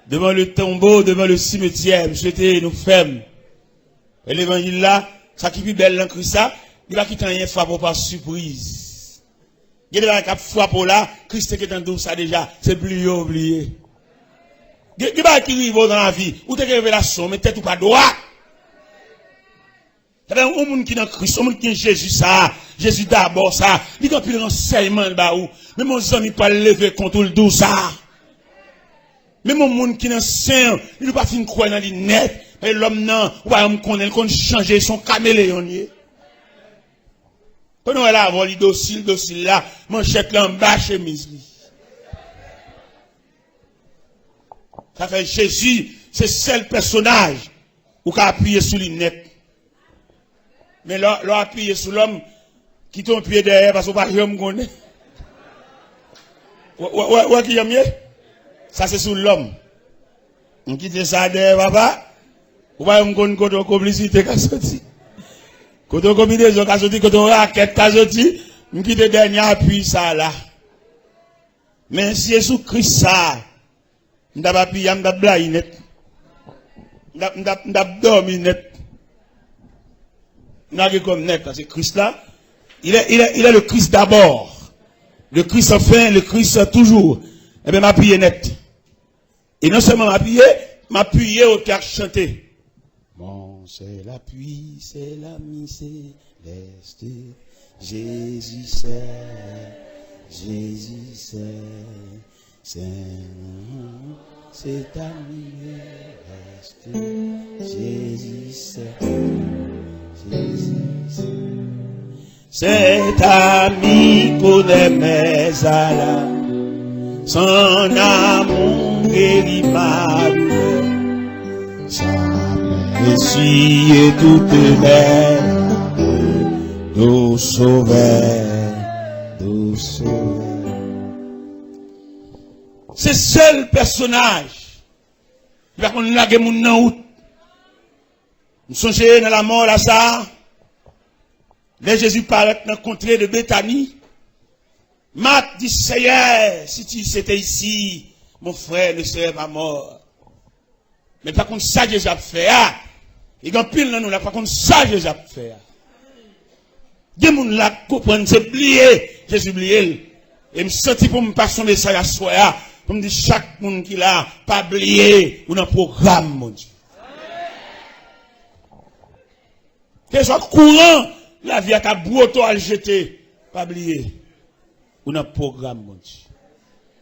devant le tombeau, devant le cimetière. Nous souhaitons nous fermes. Et l'évangile là, ça qui est belle dans Christ, il va quitter rien frappe par surprise. Il y a des gens qui frappent là, Christ qui est dans tout ça déjà, c'est plus oublié. Il y a des gens qui arrivent dans la vie, ou des révélations, mais tête ou pas droit. Il y a des gens qui sont dans Christ, des gens qui sont Jésus ça, Jésus d'abord ça, il y a plus renseignement là où, mais mon ami pas lever contre le dos ça. Mais mon monde qui est saint, il ne pas fin croire dans les net. Et l'homme non, ou pas on connaît qu'on changer son caméléon. Quand on est là avoir les docile là, manchette là en bas chemise. Ça fait Jésus, c'est le seul personnage où qui a appuyé sur les net. Mais là appuyé sur l'homme qui tombe pied derrière parce qu'on pas jamais connaît. Ouais qui aime mieux? Ça c'est sur l'homme. On quitte ça derrière papa. Ou pas on connaît côté complicité qu'a sorti. Côté combinaison qu'a sorti, côté raquette qu'a sorti, on quitte dernier appui ça là. Mais si Jésus Christ ça, on n'a pas pu, on n'a pas blagué net. M'd'a dormi net. N'a comme net, c'est Christ là. Il est le Christ d'abord. Le Christ enfin, le Christ toujours. Eh bien, m'appuyer net. Et non seulement m'appuyer au cœur chanté. Bon, c'est l'appui, c'est l'ami céleste. Jésus c'est ami céleste. Jésus cet ami connaît mes alas, son amour guérit ma douleur, sa essuie toute l'air, d'eau sauveur. C'est seul personnage qui va qu'on lague mon nan out. Nous songeons dans la mort là ça. Là, Jésus paraît dans la contrée de Béthanie. Marc dit, Seigneur, si tu étais ici, mon frère ne serait pas mort. Mais par contre, ça, Jésus a fait. Il y a pile dans nous là, par contre, ça, Jésus a fait. Il y a des gens là qui comprennent, c'est oublié. Jésus oublié. Et me senti pour me passer son message à soi. Pour me dire, chaque monde qui l'a, pas oublié, ou dans le programme, mon Dieu. Que soit courant, la vie à ta brouto à le jeter, pas oublier. Ou dans le programme, mon Dieu.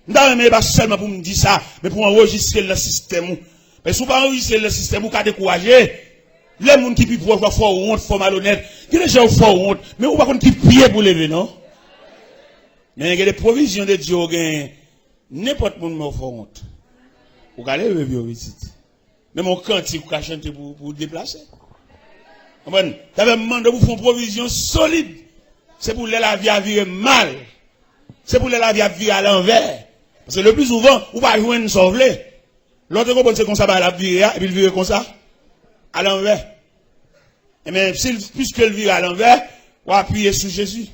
Non, mais pas seulement pour me dire ça, mais pour enregistrer le système. Mais si vous pas enregistrer le système, vous pouvez décourager. Les gens qui pient pour faire honte, faut malhonnête. Qui les gens font honte, mais vous pas qui prie pour lever, non? Mais il y a des provisions de Dieu, n'importe qui me fait honte. Vous allez lever au visite. Même mon cantique, vous chanter pour déplacer. Vous avez demandé pour faire une provision solide. C'est pour la vie à vivre mal. C'est pour la vie à vivre à l'envers. Parce que le plus souvent, vous ne pouvez pas jouer une sauveler. L'autre compte, c'est comme ça, la vie, et puis il vire comme ça, à l'envers. Et bien, puisque le vire à l'envers, vous appuyez sur Jésus.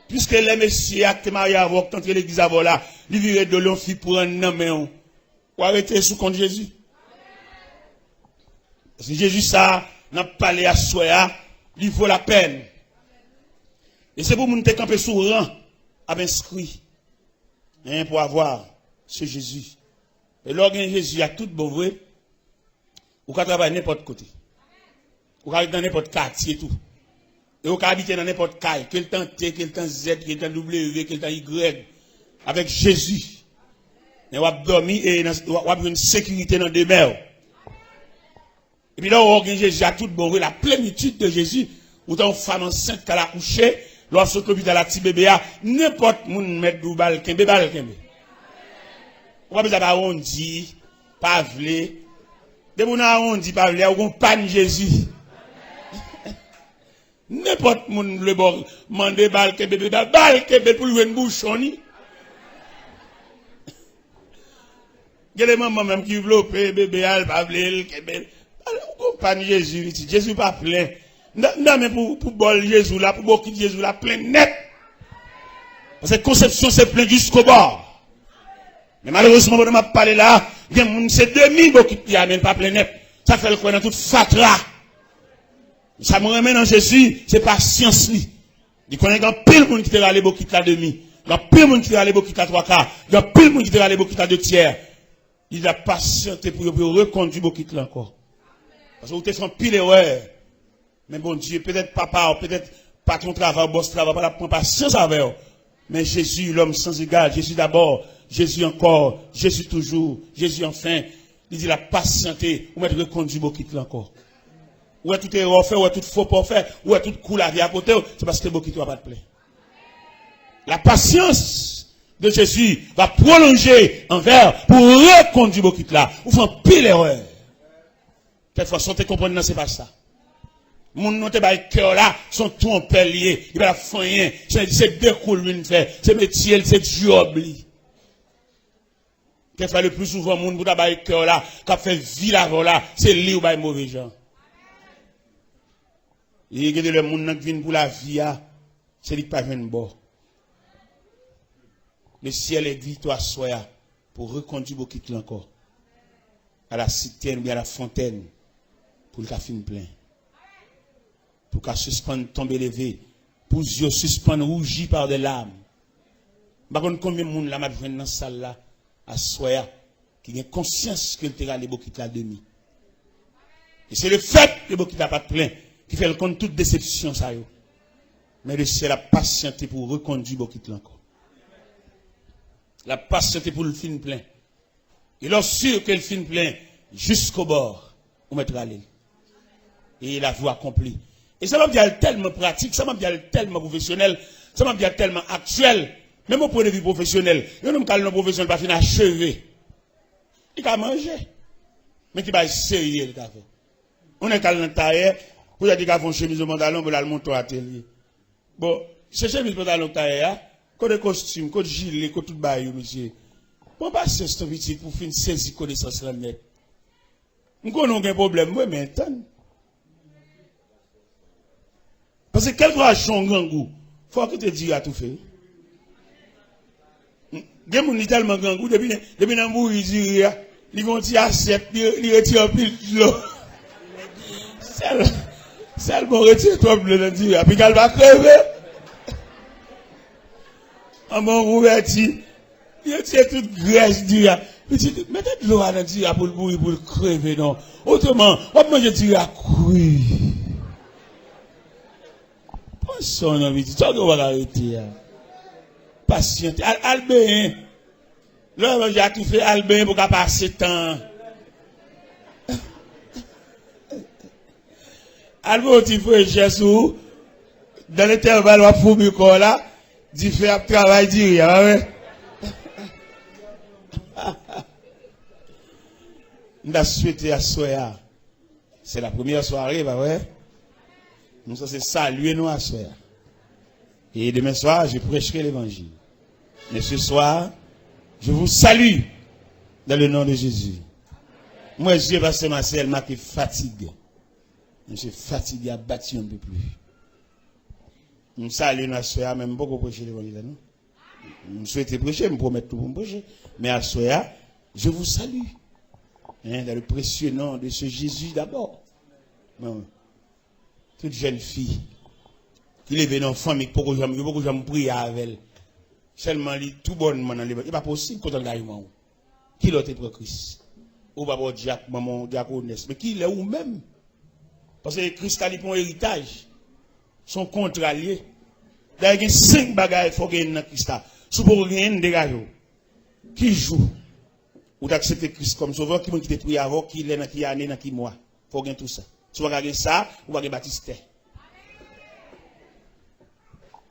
Puisque les messieurs actent mariés avec, tant que l'église avant là, il vire de l'on fit pour un homme, vous arrêtez sous compte Jésus. Parce que Jésus, ça, n'a pas parlé à soi, il vaut la peine. Et c'est pour nous te camper sous rang, à inscrit, pour avoir ce Jésus. Et lorsque Jésus a tout bon vrai, ou qu'à travailler n'importe côté. Ou qu'à dans n'importe quartier tout. Et ou qu'à habiter dans n'importe caille, quel temps T, quel temps Z, quel temps W, quel temps Y, avec Jésus. Et on va dormir et on va avoir une sécurité dans des mers. Et puis là, on Jésus a tout bon vrai, la plénitude de Jésus, ou tant femme enceinte qu'elle a couché, lorsque l'hôpital a petit bébé, n'importe où mettre du bal, qu'un bébé. On va pas on dit, pas vle. De mon on dit pas vle, on panne Jésus. N'importe moun le bon, mande bal que bébé pour lui une bouchon ni. Gele maman même qui développe bébé al pas vle, on panne Jésus, Jésus pas plein. Non mais pour bol Jésus là, pour beaucoup Jésus là plein net. Parce que conception c'est plein jusqu'au bord. Mais malheureusement, on m'a parlé là, c'est demi beaucoup qui amène pas plein net. Ça fait le coin dans toute fatra. Ça me remet dans Jésus, c'est pas science li. Il connaît grand pile monde qui te râle beaucoup qui la demi. Grand pile monde qui te râle beaucoup qui la trois quarts. Grand pile monde qui te râle beaucoup qui la deux tiers. Il a patienté pour reconduire beaucoup qui encore. Parce que vous te faites pile erreur. Mais bon Dieu, peut-être papa, peut-être pas ton travail, boss travail, pas la prendre patience avec eux. Mais Jésus, l'homme sans égal, Jésus d'abord, Jésus encore, Jésus toujours, Jésus enfin, il dit la patienté, ou mettre reconduire beaucoup qui encore. Ou est tout erreur fait, ou est tout faux pour faire, ou est tout cool la vie à côté, c'est parce que beaucoup qui va pas te plaire. La patience de Jésus va prolonger envers pour reconduire beaucoup là. Ou font pile erreur. Quelquefois, sans te comprendre, c'est pas ça. Mon nom te bail cœur là, sont tout en pelier, il va la faire, c'est découle une fait, c'est métier, c'est job li. Quelquefois le plus souvent mon pour bail cœur là, qui fait vie là là, c'est lui ou bail mauvais gens. Il y a le monde qui vient pour la vie c'est lui qui pas vient bon. Le ciel est victoire soya pour reconduire beaucoup encore. à la citerne ou bien à la fontaine pour le café plein. Pour qu'à suspendre tomber levé, pour yeux suspendre rougi par des larmes. Par contre, combien de monde là m'a dans cette salle là à soya qui a conscience que le terrain les bokit la demi. Et c'est le fait que bokit n'a pas plein qui fait le compte toute déception ça yo. Mais le ciel a patienté pour reconduire bokit là encore. La patienté pour le film plein. Et lorsque que le film plein jusqu'au bord, on mettra l'île. Et la voie accomplie. Et ça m'a bien tellement pratique, ça m'a bien tellement professionnel, ça m'a bien tellement actuel. Même au point de vue professionnel, il y a un professionnel pas fini achevé. Il a mangé. Mais qui va sérieux le café. On est calme dans taille pour dire qu'il a fait une chemise au pantalon pour aller monter à l'atelier. Bon, ce chemise au pantalon taille, côté costume, côté gilet, côté tout bail, monsieur. Bon, pas c'est ce petit pour finir saisir connaissance là net. Nous connaissons un problème, moi, mais attends. Parce que quel droit son grand goût, faut que tu te dises à tout faire. Gen moun ni tellement grand goût depuis nan bou il dit li gon ti assiette li retire pile l'eau. Celle bon retire toi bleu nan dit puis qu'elle va crever. En mon rouverti, il retire toute graisse dit petit mettez de l'eau dans dit pour le bouillir pour le crever non. Autrement, on mange dit à courir. Son non vite, tu vas arrêter. Patiente. Albin. Là, j'ai tout fait Albin pour qu'à passer temps. Albin, tu fais Jésus. Dans l'intervalle, on va fouiller corps là. Tu fais un travail, dis rien. Nous avons souhaité à Soya. C'est la première soirée, bah ouais. Nous sommes saluer nous à Soya. Et demain soir, je prêcherai l'évangile. Mais ce soir, je vous salue dans le nom de Jésus. Moi, je suis pasteur Marcel, m'a qui fatigue. Je suis fatigué, abattu un peu plus. Nous saluons à Soya, même beaucoup prêcher l'évangile. Nous souhaitons prêcher, nous promettons tout pour prêcher. Mais à Soya, je vous salue. Hein, dans le précieux nom de ce Jésus d'abord. Non. Toute jeune fille qui lève dans famille, beaucoup de gens prient avec elle. Seulement, il tout bonnement dans les il n'est pas possible qu'on ait qui l'autre pour Christ. Ou pas pour Jacques, maman, diaconesse. Mais qui l'est ou même. Parce que Christ a dit pour un héritage. Son contrat lié. D'ailleurs, il y a 5 bagages qu'il faut gagner dans Christ. Si vous rien dégager. Qui joue? Ou d'accepter Christ comme sauveur, qui te prie avant, qui l'est dans qui année, dans qui mois. Il faut gagner tout ça. Si vous regardez ça, vous regardez Baptiste.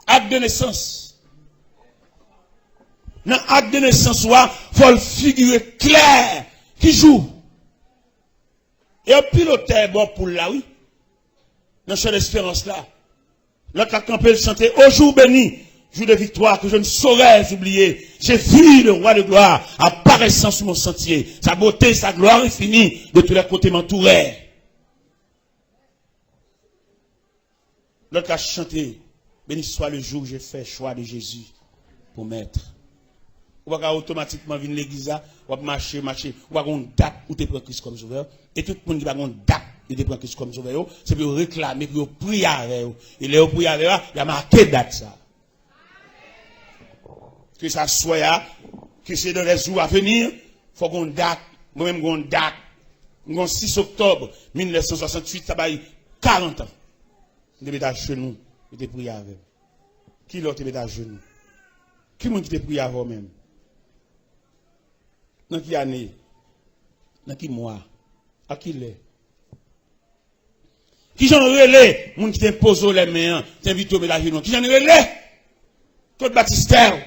Acte de naissance. Dans l'acte de naissance, il faut le figurer clair. Qui joue? Et un piloteur bon pour là, oui. Dans cette espérance là. L'autre a campé le chanter. Au jour béni, jour de victoire que je ne saurais oublier. J'ai vu le roi de gloire apparaissant sur mon sentier. Sa beauté, sa gloire infinie de tous les côtés m'entouraient. L'autre a chanté. Béni soit le jour où j'ai fait choix de Jésus pour m'être. Ou va automatiquement venir l'église, ou va marcher, ou va une date où tu prends Christ comme sauveur. Et tout le monde qui va une date où tu prends Christ comme sauveur, c'est pour réclamer, pour prier avec eux. Et les prier avec eux, il y a marqué date ça. Que ça soit, que c'est dans les jours à venir, il faut qu'on date, moi-même qu'on date. Le 6 octobre 1968, ça va y 40 ans. Je vais à genoux, je vais prier avec eux. Qui l'autre est à genoux? Qui m'a dit de prier avec eux-même? Dans quelle année? Dans quel mois? À qui l'est? Qui j'en relais? Moun qui t'impose les mains, t'invite au ménage. Qui j'en relais? Tout baptistère.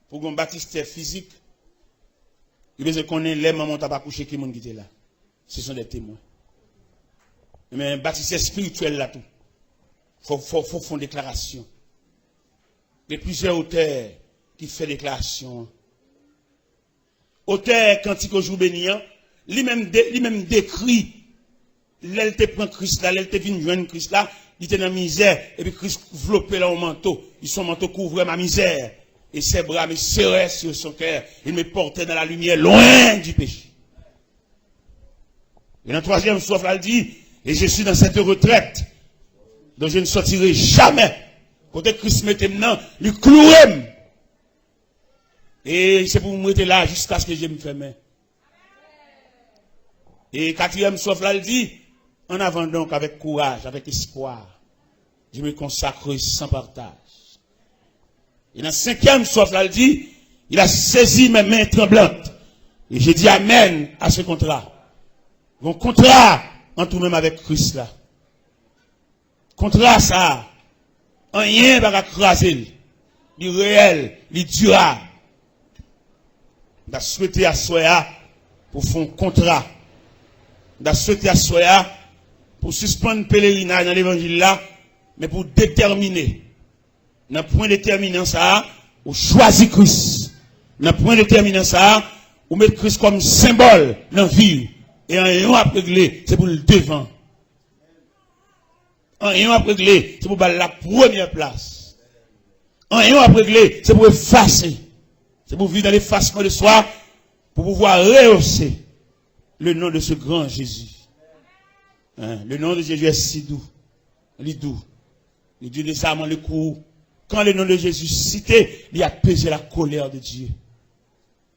Pour un baptistère physique, il veut qu'on ait les mamans pas couché qui moun qui était là. Ce sont des témoins. Mais un baptistère spirituel là tout. Faut faire une déclaration. Il y a plusieurs auteurs qui font déclaration. Auteur cantique au jour béniant, lui-même décrit, l'elle te prend Christ là, l'elle te vient joindre Christ là, il était dans la misère, et puis Christ enveloppé là au manteau, son manteau couvrait ma misère. Et ses bras me serraient sur son cœur. Il me portait dans la lumière, loin du péché. Et dans le troisième souffle, elle dit, et je suis dans cette retraite, dont je ne sortirai jamais. Côté Christ mette maintenant, lui clouer. Et c'est pour me mettre là jusqu'à ce que je me ferme. Et quatrième souffle, elle dit, en avant donc avec courage, avec espoir, je me consacre sans partage. Et dans le cinquième souffle, elle dit, il a saisi mes mains tremblantes. Et j'ai dit amen à ce contrat. Mon contrat, en tout même avec Christ là. Contrat ça, rien va craser. Du réel, du durable. On a souhaité à Soya pour faire un contrat. On a souhaité à Soya pour suspendre le pèlerinage dans l'évangile là, mais pour déterminer. Dans le point déterminant ça, ou choisir Christ. Dans le point déterminant ça, ou mettre Christ comme symbole dans la vie. Et en ayant à régler, c'est pour le devant. En ayant à régler, c'est pour la première place. En ayant à régler, c'est pour effacer. C'est pour vivre dans l'effacement de soi, pour pouvoir rehausser le nom de ce grand Jésus. Hein? Le nom de Jésus est si doux. Il est doux. Le Dieu des âmes, le coup. Quand le nom de Jésus cité, il a pesé la colère de Dieu.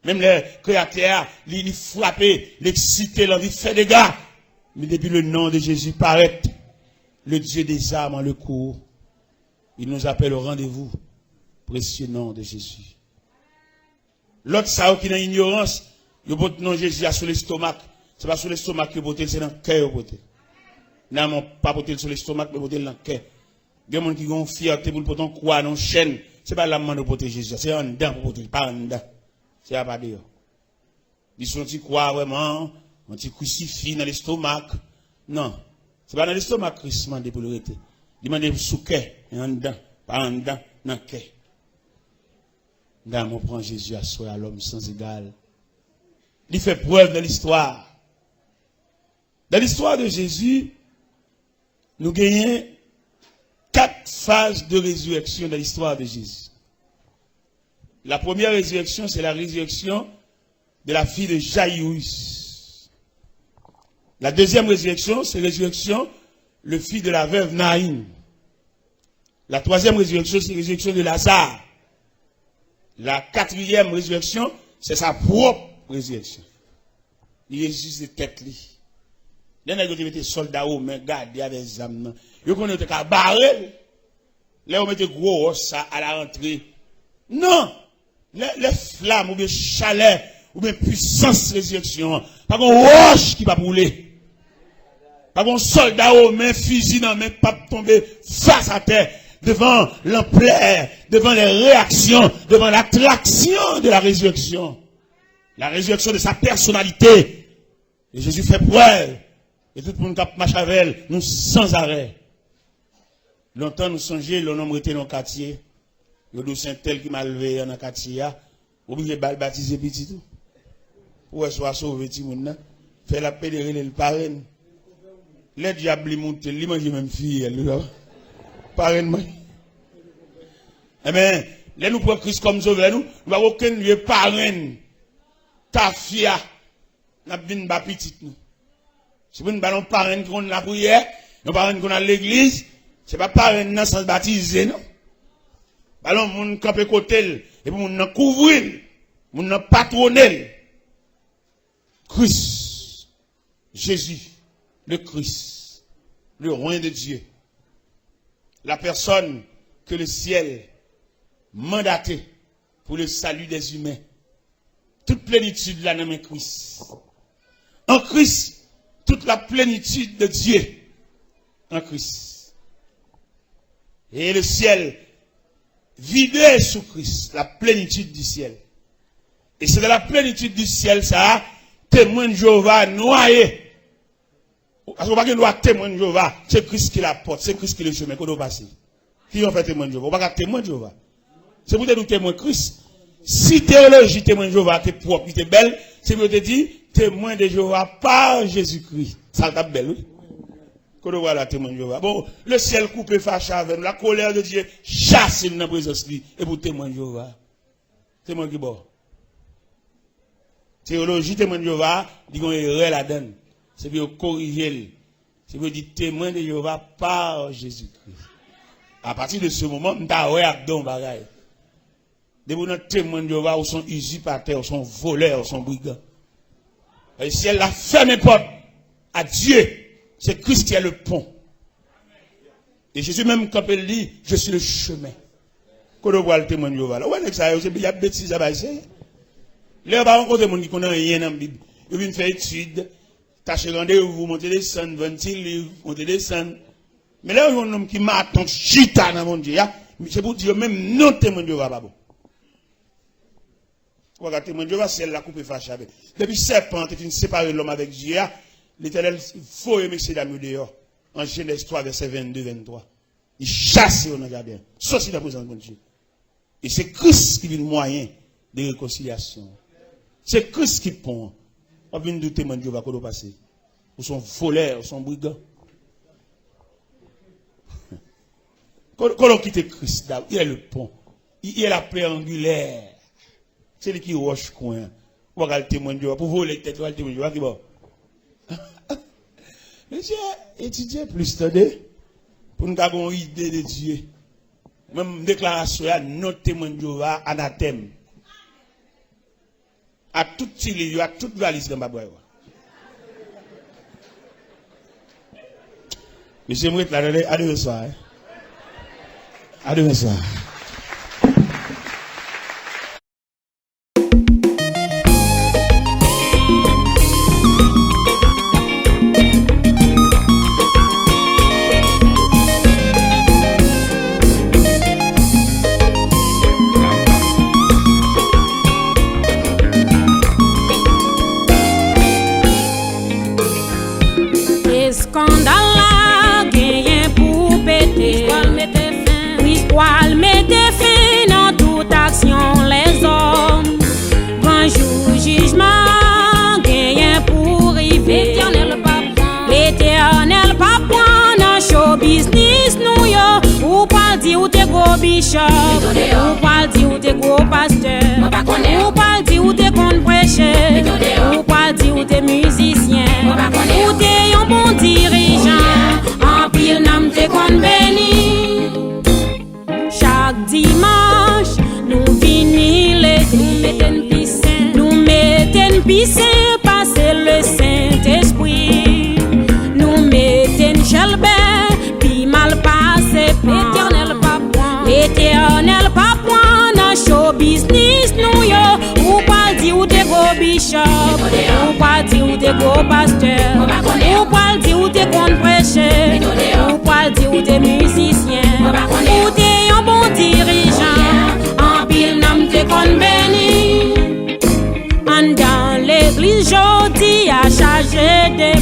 Même les créateurs, ils frappent, l'excité, l'envie fait des dégâts. Mais depuis le nom de Jésus paraît, le Dieu des âmes en le cours, il nous appelle au rendez-vous. Précieux nom de Jésus. L'autre, ça, qui est dans l'ignorance, le nom de Jésus sur l'estomac. C'est pas sur l'estomac que le c'est dans le cœur. Non, pas sur l'estomac, mais dans le cœur. Il y a des gens qui ont fierté pour le croire dans la chaîne. C'est pas la main de porter Jésus, c'est en dedans pour porter, pas en dedans. C'est pas dehors. Ils sont qui croient vraiment, on t'y crucifie dans l'estomac. Non. C'est pas dans l'estomac que Christ demande pour le rester. Il demande sous cœur, en dedans, pas en dedans, dans le cœur. Dans mon prend Jésus à soi à l'homme sans égal. Il fait preuve dans l'histoire. Dans l'histoire de Jésus, nous gagnons 4 phases de résurrection dans l'histoire de Jésus. La première résurrection, c'est la résurrection de la fille de Jaïrus. La deuxième résurrection, c'est la résurrection, le fils de la veuve Naïm. La troisième résurrection, c'est la résurrection de Lazare. La quatrième résurrection, c'est sa propre résurrection. Il ressuscite de tête. Là, on a mis soldats aux mains, gardés avec des âmes. Ils ont été barrés. Là, on met gros os à la rentrée. Non! Les flammes, ou bien chaleur, ou bien puissance résurrection. Pas qu'on roche qui va brûler. Pas qu'on soldat aux mains, fusil dans les mains, pas tomber face à terre. Devant l'ampleur, devant les réactions, devant l'attraction de la résurrection. La résurrection de sa personnalité. Et Jésus fait preuve. Et tout le monde qui marche avec elle, nous sans arrêt. Longtemps nous songeons, le nombre était dans le quartier. Le saint tel qui m'a levé dans le quartier. Oubliez de baptiser petit tout. Pour soit sauvé petit monde. Fait la pédérer le parrain. Les diables montent, ils mangent même fille. Parrain. Eh bien, là nous prenons Christ comme sauveur, nous n'avons aucun lieu parrain. Ta fille, n'a pas une petite nous. C'est pas une parrain qu'on a la prière, nous parrain qu'on a l'église, c'est pas parrain dans sans baptiser, non. Ballon, moun camper côté, et puis moun couvrir, moun patronner. Christ, Jésus, le Christ, le roi de Dieu. La personne que le ciel mandaté pour le salut des humains. Toute plénitude là dans Christ. En Christ, toute la plénitude de Dieu. En Christ. Et le ciel vidé sous Christ, la plénitude du ciel. Et c'est de la plénitude du ciel, ça, témoin de Jéhovah noyé. Parce qu'on va pas doit témoin de Jéhovah, c'est Christ qui la porte, c'est Christ qui le chemin qu'on doit passer. Qui en fait témoin de Jéhovah? On va pas témoin de Jéhovah. C'est pour te dire témoin de Christ. Si théologie témoin de Jéhovah, t'es propre, t'es belle, c'est pour te dire témoin de Jéhovah par Jésus-Christ. Ça t'a belle, oui. Qu'on doit la témoin de Jéhovah. Bon, le ciel coupé fâché avec nous, la colère de Dieu chasse dans la présence de lui, et pour témoin de Jéhovah. C'est moi qui bon. Théologie, témoin de Jéhovah, dit qu'on est erreur là-dedans. C'est pour corriger. C'est pour dire témoin de Jéhovah par Jésus-Christ. À partir de ce moment, on a ouais abdon bagaille. Des témoins de Jéhovah, ou sont usurpateurs, ou sont voleurs, ou sont brigands. Et si elle a fermé porte à Dieu, c'est Christ qui est le pont. Et Jésus même, quand il dit, je suis le chemin. Quand on voit le témoin de Jéhovah, là, ouais, ça, il y a bêtises à bâtir. Là, par contre, il y a des gens qui connaissent rien dans la Bible. Ils viennent faire études, tâcher rendez-vous, monter des scènes, 20 livres, monter des scènes. Mais là, il y a un homme qui m'attend, chita dans mon Dieu. C'est pour dire, même non témoin de Jéhovah, pas bon. Regardez, témoin de Jéhovah, c'est la coupe fâchée. Depuis serpent, il séparé l'homme avec Dieu. L'Éternel, il faut aimer ces dames dehors. En Genèse 3, verset 22-23. Il chasse dans le jardin. Sauf la présence de Dieu. Et c'est Christ qui est le moyen de réconciliation. C'est Christ qui pond. On vient de témoin de Dieu va passer. Ou sont voleurs, ou sont brigands. Quand on quitte Christ, il est le pont. Il est la plaie angulaire. C'est lui qui roche coin. On va le témoin de Dieu. Pour voler tête, on va le témoin de Dieu. Qui bon? Mais j'ai étudié plus de pour nous avoir une idée de Dieu. Même déclaration, notre témoin de Dieu va anathème. À tout il à toute valise dans ma boîte. Monsieur Mouet, là, à demain soir. À demain soir. Bishop, ou parle dit ou t'es gros pasteur, ou parle dit ou t'es con prêcher, ou parle dit ou t'es musicien, ou t'es un bon dirigeant, en pile n'am t'es con béni. Chaque dimanche, nous venons l'église, nous mettons piscine, passer le Saint-Esprit, nous mettons chelbert, puis mal passé, L'éternel pas point dans show business nous yo. Ou pas dire ou t'es gros bishop, ou pas dire ou t'es gros pasteur, ou pas dire ou t'es con prêcher, ou pas dire ou t'es musicien, ou t'es un bon dirigeant, en pile n'am t'es con béni. En dans l'église jodi a chargé des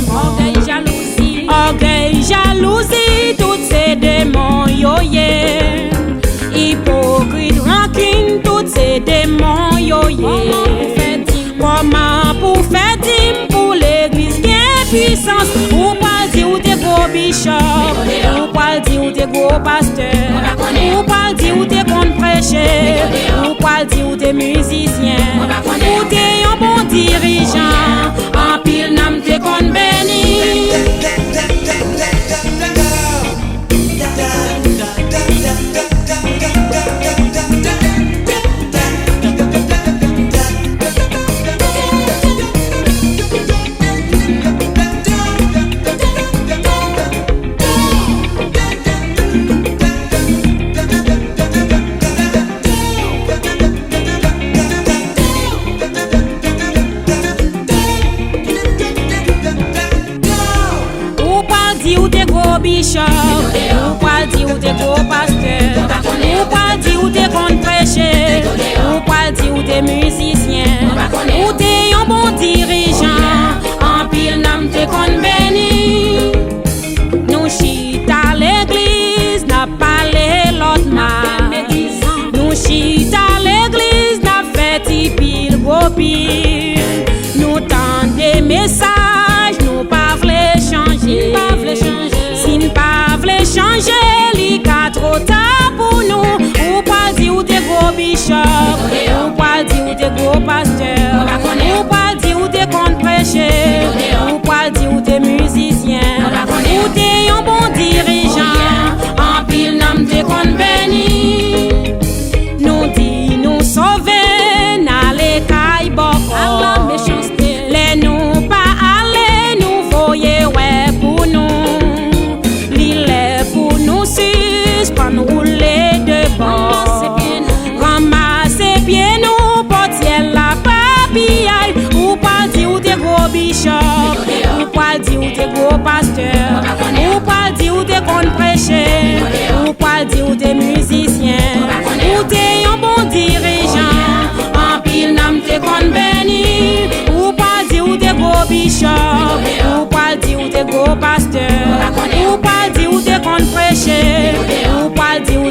orgueil, jalousie, toutes ces démons yo yeah. Hypocrite, rancune, toutes ces démons yo yeah. Comment pour faire dîme pour l'église bien puissance? Ou pas dire ou t'es gros bishop, ou pas dire ou t'es gros pasteur, ou pas dire ou t'es con prêcher, ou pas dire ou t'es musicien, ou t'es un bon dirigeant, en pile n'am t'es con béni. Bishop, ou pas dire ou t'es gros pasteur, ou pas dire ou t'es con prêcher, ou pas dire ou t'es musicien, ou t'es un bon dirigeant, en pile n'am t'es con béni. Nous chita l'église, n'a parlé l'autre mal. Nous chita l'église, n'a fait pile gros pile. Nous tendons des messages, nous pas v'lait changer. Si nous pas v'lait changer, li ka trop tard pour nous. Ou pas dire ou t'es gros bishop, ou pas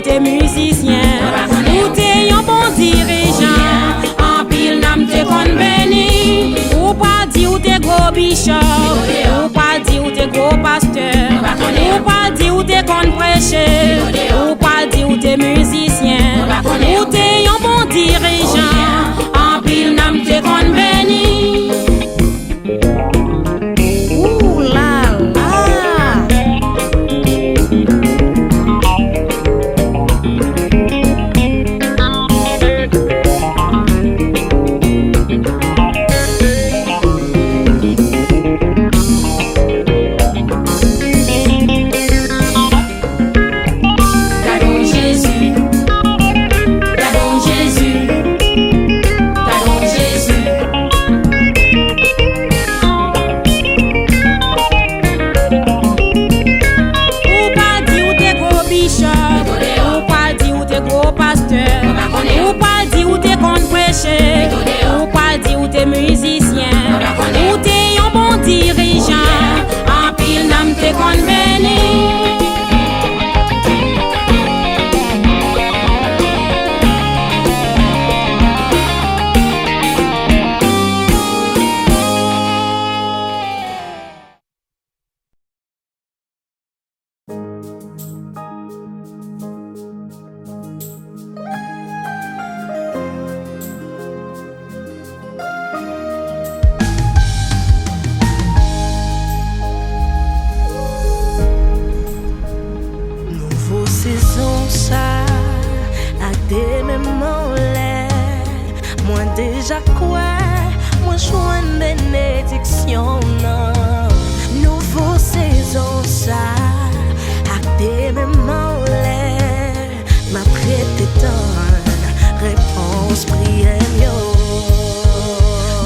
ou t'es musicien, ou t'es un bon dirigeant. En pile nam te kon béni, ou pas dit ou t'es gros bishop, ou pas dit ou t'es gros pasteur, ou pas dit ou t'es kon prêcher, ou pas dit ou t'es musicien, ou t'es un bon dirigeant. En pile nam te kon béni. Ouh là là. Ou pas dit ou t'es kon prêcher, ou pas dit ou t'es musicien, ou t'es un bon dirigeant. En pile nam te kon béni. Déjà quoi, moi joue une bénédiction, non. Nouveau saison ça, acté mes mollets, ma prête donne réponse prière yo.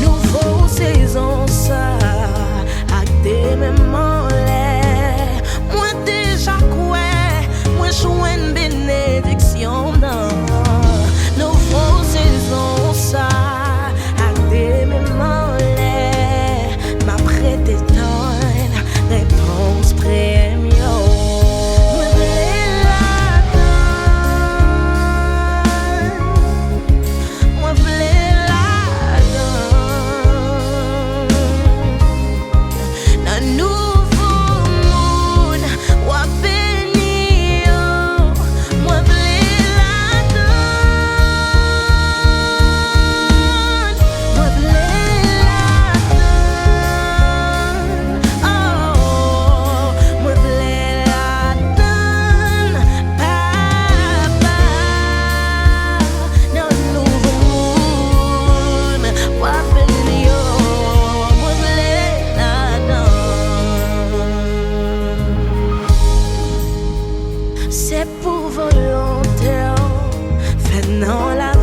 Nouveau saison ça, acté mes mollets, moi déjà quoi, moi joue une bénédiction, non. Nouveau saison ça. C'est pour volontaire, fait non la